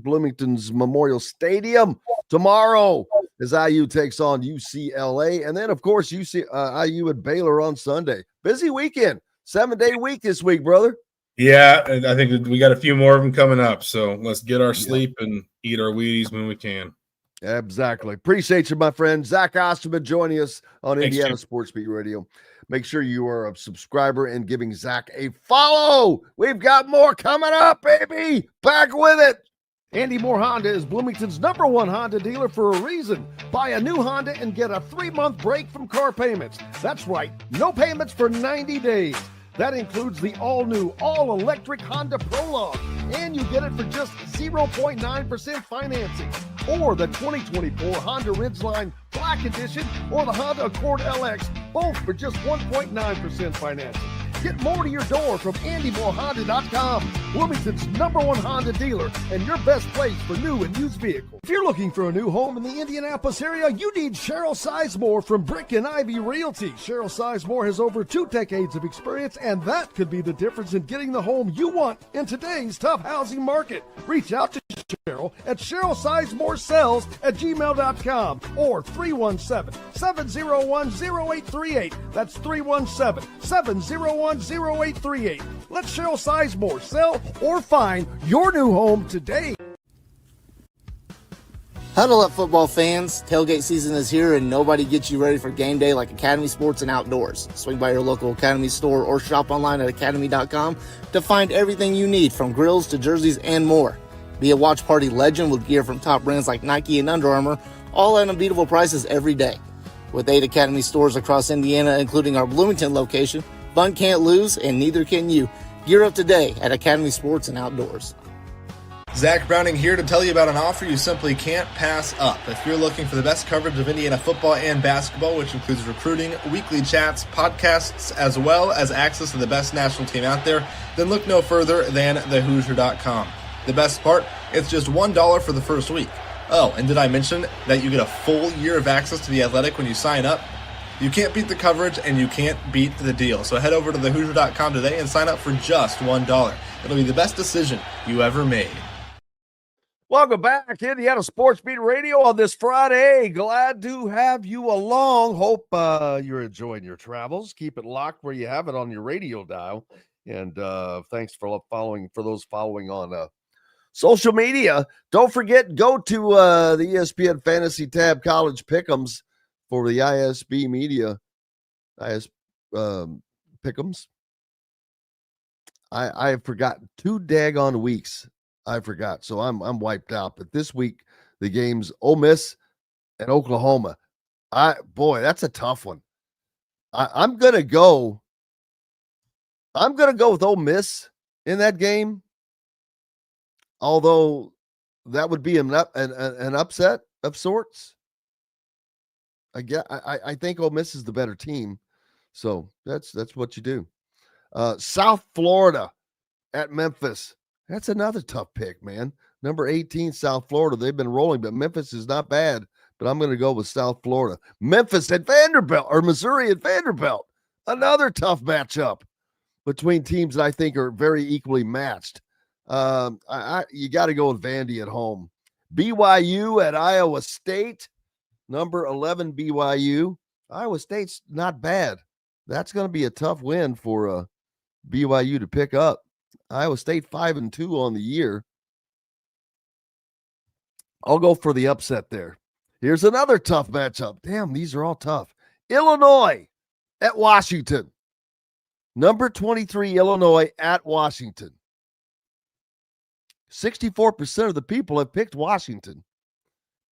Bloomington's Memorial Stadium tomorrow as IU takes on UCLA. And then, of course, IU at Baylor on Sunday. Busy weekend, 7-day week this week, brother. Yeah, I think we got a few more of them coming up. So let's get our sleep and eat our Wheaties when we can. Exactly. Appreciate you, my friend. Zach Osterman joining us on Thanks, Indiana Jim. Sports Beat Radio. Make sure you are a subscriber and giving Zach a follow. We've got more coming up, baby. Back with it. Andy Moore Honda is Bloomington's #1 Honda dealer for a reason. Buy a new Honda and get a 3-month break from car payments. That's right, no payments for 90 days. That includes the all-new, all-electric Honda Prologue, and you get it for just 0.9% financing. Or the 2024 Honda Ridgeline Black Edition or the Honda Accord LX, both for just 1.9% financing. Get more to your door from AndyMooreHonda.com, Bloomington's #1 Honda dealer and your best place for new and used vehicles. If you're looking for a new home in the Indianapolis area, you need Cheryl Sizemore from Brick and Ivy Realty. Cheryl Sizemore has over 2 decades of experience, and that could be the difference in getting the home you want in today's tough housing market. Reach out to Cheryl at CherylSizemooreSells@gmail.com or 317-701-0838. That's 317-701-0838. Let Cheryl Sizemore sell or find your new home today. Huddle up, football fans. Tailgate season is here, and nobody gets you ready for game day like Academy Sports and Outdoors. Swing by your local Academy store or shop online at academy.com to find everything you need, from grills to jerseys and more. Be a watch party legend with gear from top brands like Nike and Under Armour, all at unbeatable prices every day. With 8 Academy stores across Indiana, including our Bloomington location, fun can't lose, and neither can you. Gear up today at Academy Sports and Outdoors. Zach Browning here to tell you about an offer you simply can't pass up. If you're looking for the best coverage of Indiana football and basketball, which includes recruiting, weekly chats, podcasts, as well as access to the best national team out there, then look no further than thehoosier.com. The best part, it's just $1 for the first week. Oh, and did I mention that you get a full year of access to The Athletic when you sign up? You can't beat the coverage, and you can't beat the deal. So head over to thehoosier.com today and sign up for just $1. It'll be the best decision you ever made. Welcome back, Indiana Sports Beat Radio on this Friday. Glad to have you along. Hope you're enjoying your travels. Keep it locked where you have it on your radio dial. And thanks for those following on social media. Don't forget, go to the ESPN Fantasy tab, College Pick'ems for the ISB Media. Pick'ems. I have forgotten 2 daggone weeks. I forgot, so I'm wiped out. But this week, the games Ole Miss and Oklahoma. That's a tough one. I'm gonna go with Ole Miss in that game. Although that would be an upset of sorts. I think Ole Miss is the better team, so that's what you do. South Florida at Memphis. That's another tough pick, man. Number 18, South Florida. They've been rolling, but Memphis is not bad. But I'm going to go with South Florida. Memphis at Vanderbilt, or Missouri at Vanderbilt. Another tough matchup between teams that I think are very equally matched. You got to go with Vandy at home. BYU at Iowa State. Number 11, BYU. Iowa State's not bad. That's going to be a tough win for BYU to pick up. Iowa State 5-2 on the year. I'll go for the upset there. Here's another tough matchup. Damn, these are all tough. Illinois at Washington. Number 23, Illinois at Washington. 64% of the people have picked Washington.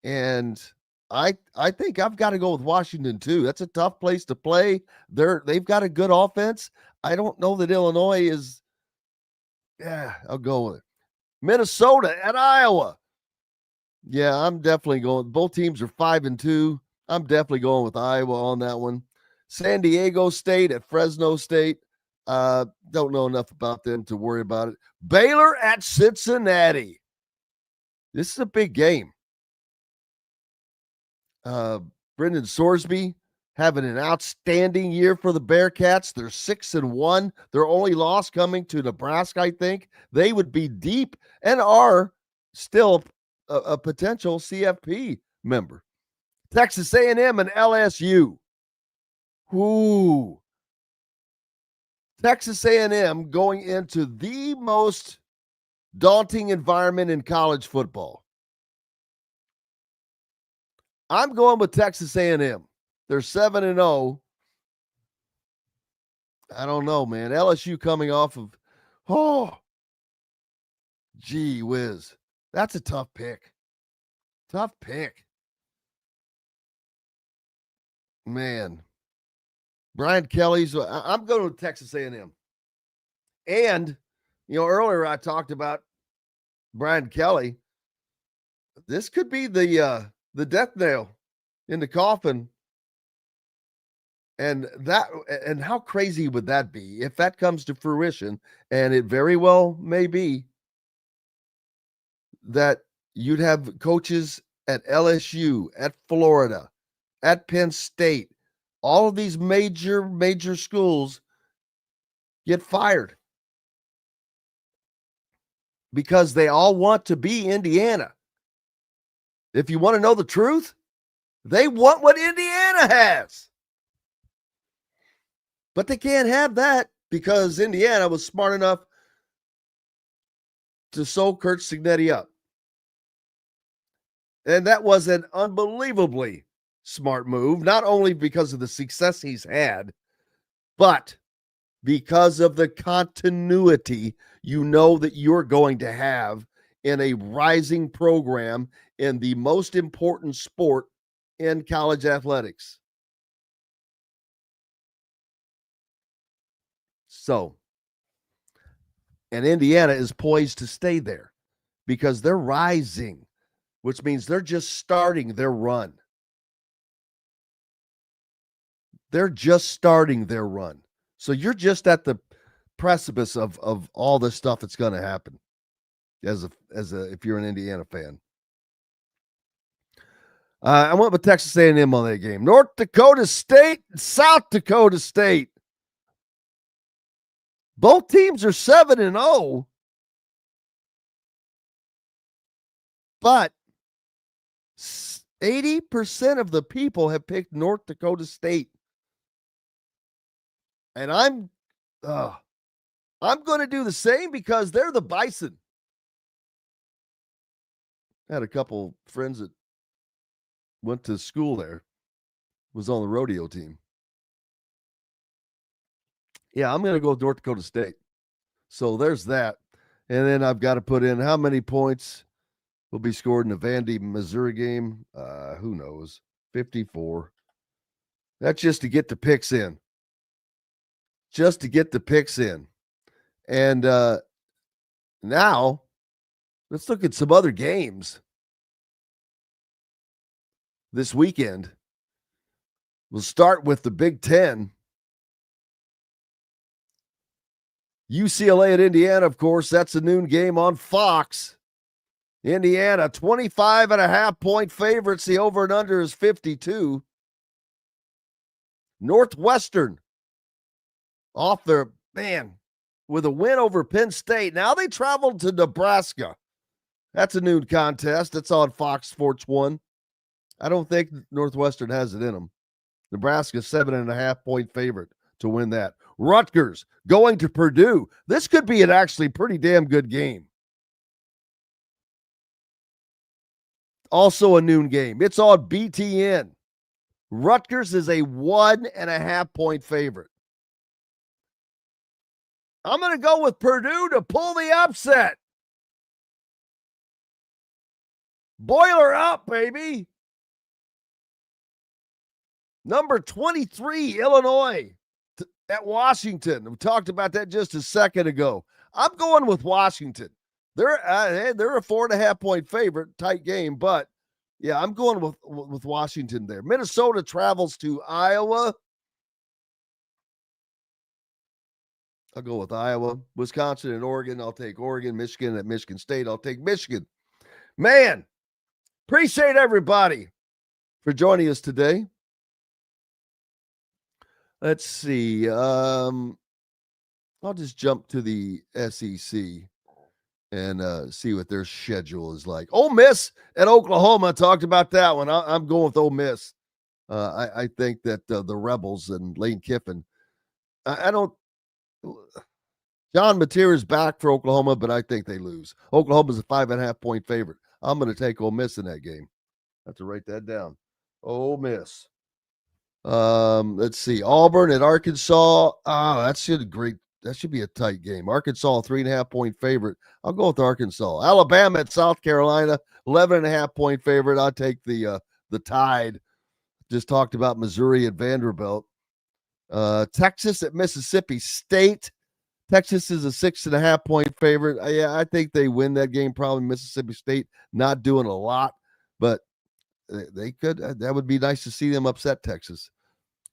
And I think I've got to go with Washington too. That's a tough place to play. They've got a good offense. I don't know that Illinois is. Yeah, I'll go with it. Minnesota at Iowa. Yeah, I'm definitely going. Both teams are 5-2. I'm definitely going with Iowa on that one. San Diego State at Fresno State. Don't know enough about them to worry about it. Baylor at Cincinnati. This is a big game. Brendan Sorsby having an outstanding year for the Bearcats. They're 6-1. Their only loss coming to Nebraska, I think. They would be deep and are still a potential CFP member. Texas A&M and LSU. Ooh. Texas A&M going into the most daunting environment in college football. I'm going with Texas A&M. They're 7-0. I don't know, man. LSU coming off of, gee whiz. That's a tough pick. Tough pick. Man. Brian Kelly's, I'm going with Texas A&M. And, earlier I talked about Brian Kelly. This could be the death nail in the coffin. And how crazy would that be if that comes to fruition? And it very well may be that you'd have coaches at LSU, at Florida, at Penn State, all of these major schools get fired because they all want to be Indiana. If you want to know the truth, they want what Indiana has. But they can't have that because Indiana was smart enough to sew Kurt Signetti up. And that was an unbelievably smart move, not only because of the success he's had, but because of the continuity that you're going to have in a rising program in the most important sport in college athletics. So, and Indiana is poised to stay there because they're rising, which means they're just starting their run. They're just starting their run. So you're just at the precipice of all the stuff that's going to happen if you're an Indiana fan. I went with Texas A&M on that game. North Dakota State, South Dakota State. Both teams are 7-0. But 80% of the people have picked North Dakota State. And I'm going to do the same because they're the Bison. I had a couple friends that went to school there, was on the rodeo team. Yeah, I'm going to go with North Dakota State. So there's that. And then I've got to put in how many points will be scored in the Vandy, Missouri game. Who knows? 54. That's just to get the picks in. Just to get the picks in. And now, let's look at some other games this weekend. We'll start with the Big Ten. UCLA at Indiana, of course, that's a noon game on Fox. Indiana, 25.5-point favorites. The over and under is 52. Northwestern, off their, with a win over Penn State. Now they traveled to Nebraska. That's a noon contest. That's on Fox Sports 1. I don't think Northwestern has it in them. Nebraska, 7.5-point favorite. to win that. Rutgers going to Purdue. This could be an actually pretty damn good game. Also a noon game. It's on BTN. Rutgers is a 1.5 point favorite. I'm going to go with Purdue to pull the upset. Boiler up, baby. Number 23, Illinois at Washington. We talked about that just a second ago. I'm going with Washington. They're a 4.5 point favorite, tight game, but yeah, I'm going with Washington there. Minnesota travels to Iowa. I'll go with Iowa. Wisconsin and Oregon, I'll take Oregon. Michigan at Michigan State, I'll take Michigan. Man, appreciate everybody for joining us today. Let's see. I'll just jump to the SEC and see what their schedule is like. Ole Miss at Oklahoma, talked about that one. I'm going with Ole Miss. I think that the Rebels and Lane Kiffin, John Mateer is back for Oklahoma, but I think they lose. Oklahoma's a 5.5 point favorite. I'm going to take Ole Miss in that game. I have to write that down. Ole Miss. Let's see. Auburn at Arkansas. That should be a tight game. Arkansas, 3.5 point favorite. I'll go with Arkansas. Alabama at South Carolina, 11.5 point favorite. I'll take the Tide. Just talked about Missouri at Vanderbilt. Texas at Mississippi State. Texas is a 6.5 point favorite. I think they win that game. Probably Mississippi State not doing a lot, but they could. That would be nice to see them upset Texas.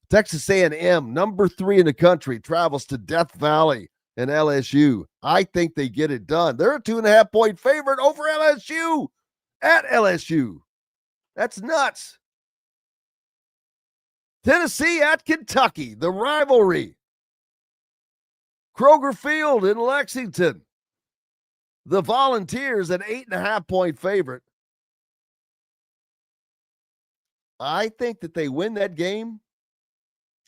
Texas A&M, number 3 in the country, travels to Death Valley and LSU. I think they get it done. They're a 2.5 point favorite over LSU at LSU. That's nuts. Tennessee at Kentucky, the rivalry. Kroger Field in Lexington. The Volunteers, an 8.5 point favorite. I think that they win that game.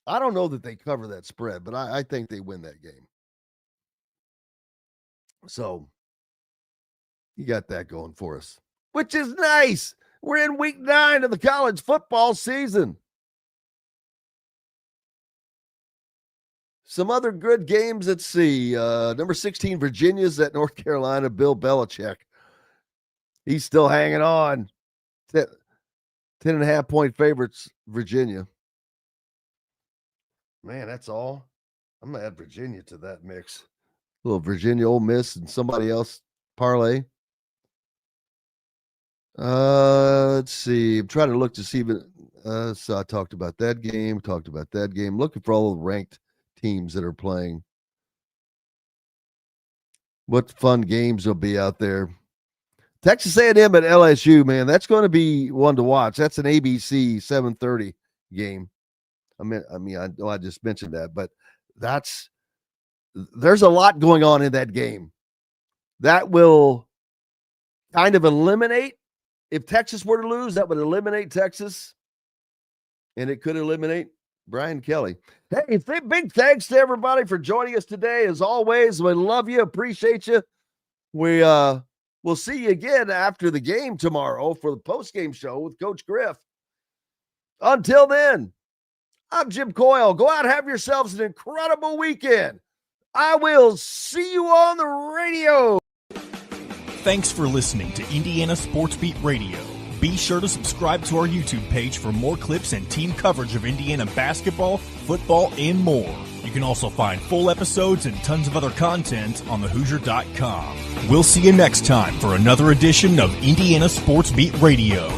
I don't know that they cover that spread, but I think they win that game. So you got that going for us, which is nice. We're in week 9 of the college football season. Some other good games. Let's see. Number 16, Virginia's at North Carolina. Bill Belichick. He's still hanging on. 10.5 point favorites, Virginia. Man, that's all. I'm going to add Virginia to that mix. A little Virginia, Ole Miss, and somebody else parlay. Let's see. I'm trying to look to see. So I talked about that game. Looking for all the ranked teams that are playing. What fun games will be out there. Texas A&M at LSU, man, that's going to be one to watch. That's an ABC 7:30 game. I know I just mentioned that, but there's a lot going on in that game. That will kind of eliminate, if Texas were to lose, that would eliminate Texas, and it could eliminate Brian Kelly. Hey, big thanks to everybody for joining us today. As always, we love you, appreciate you. We'll see you again after the game tomorrow for the post-game show with Coach Griff. Until then, I'm Jim Coyle. Go out and have yourselves an incredible weekend. I will see you on the radio. Thanks for listening to Indiana Sports Beat Radio. Be sure to subscribe to our YouTube page for more clips and team coverage of Indiana basketball, football, and more. You can also find full episodes and tons of other content on thehoosier.com. We'll see you next time for another edition of Indiana Sports Beat Radio.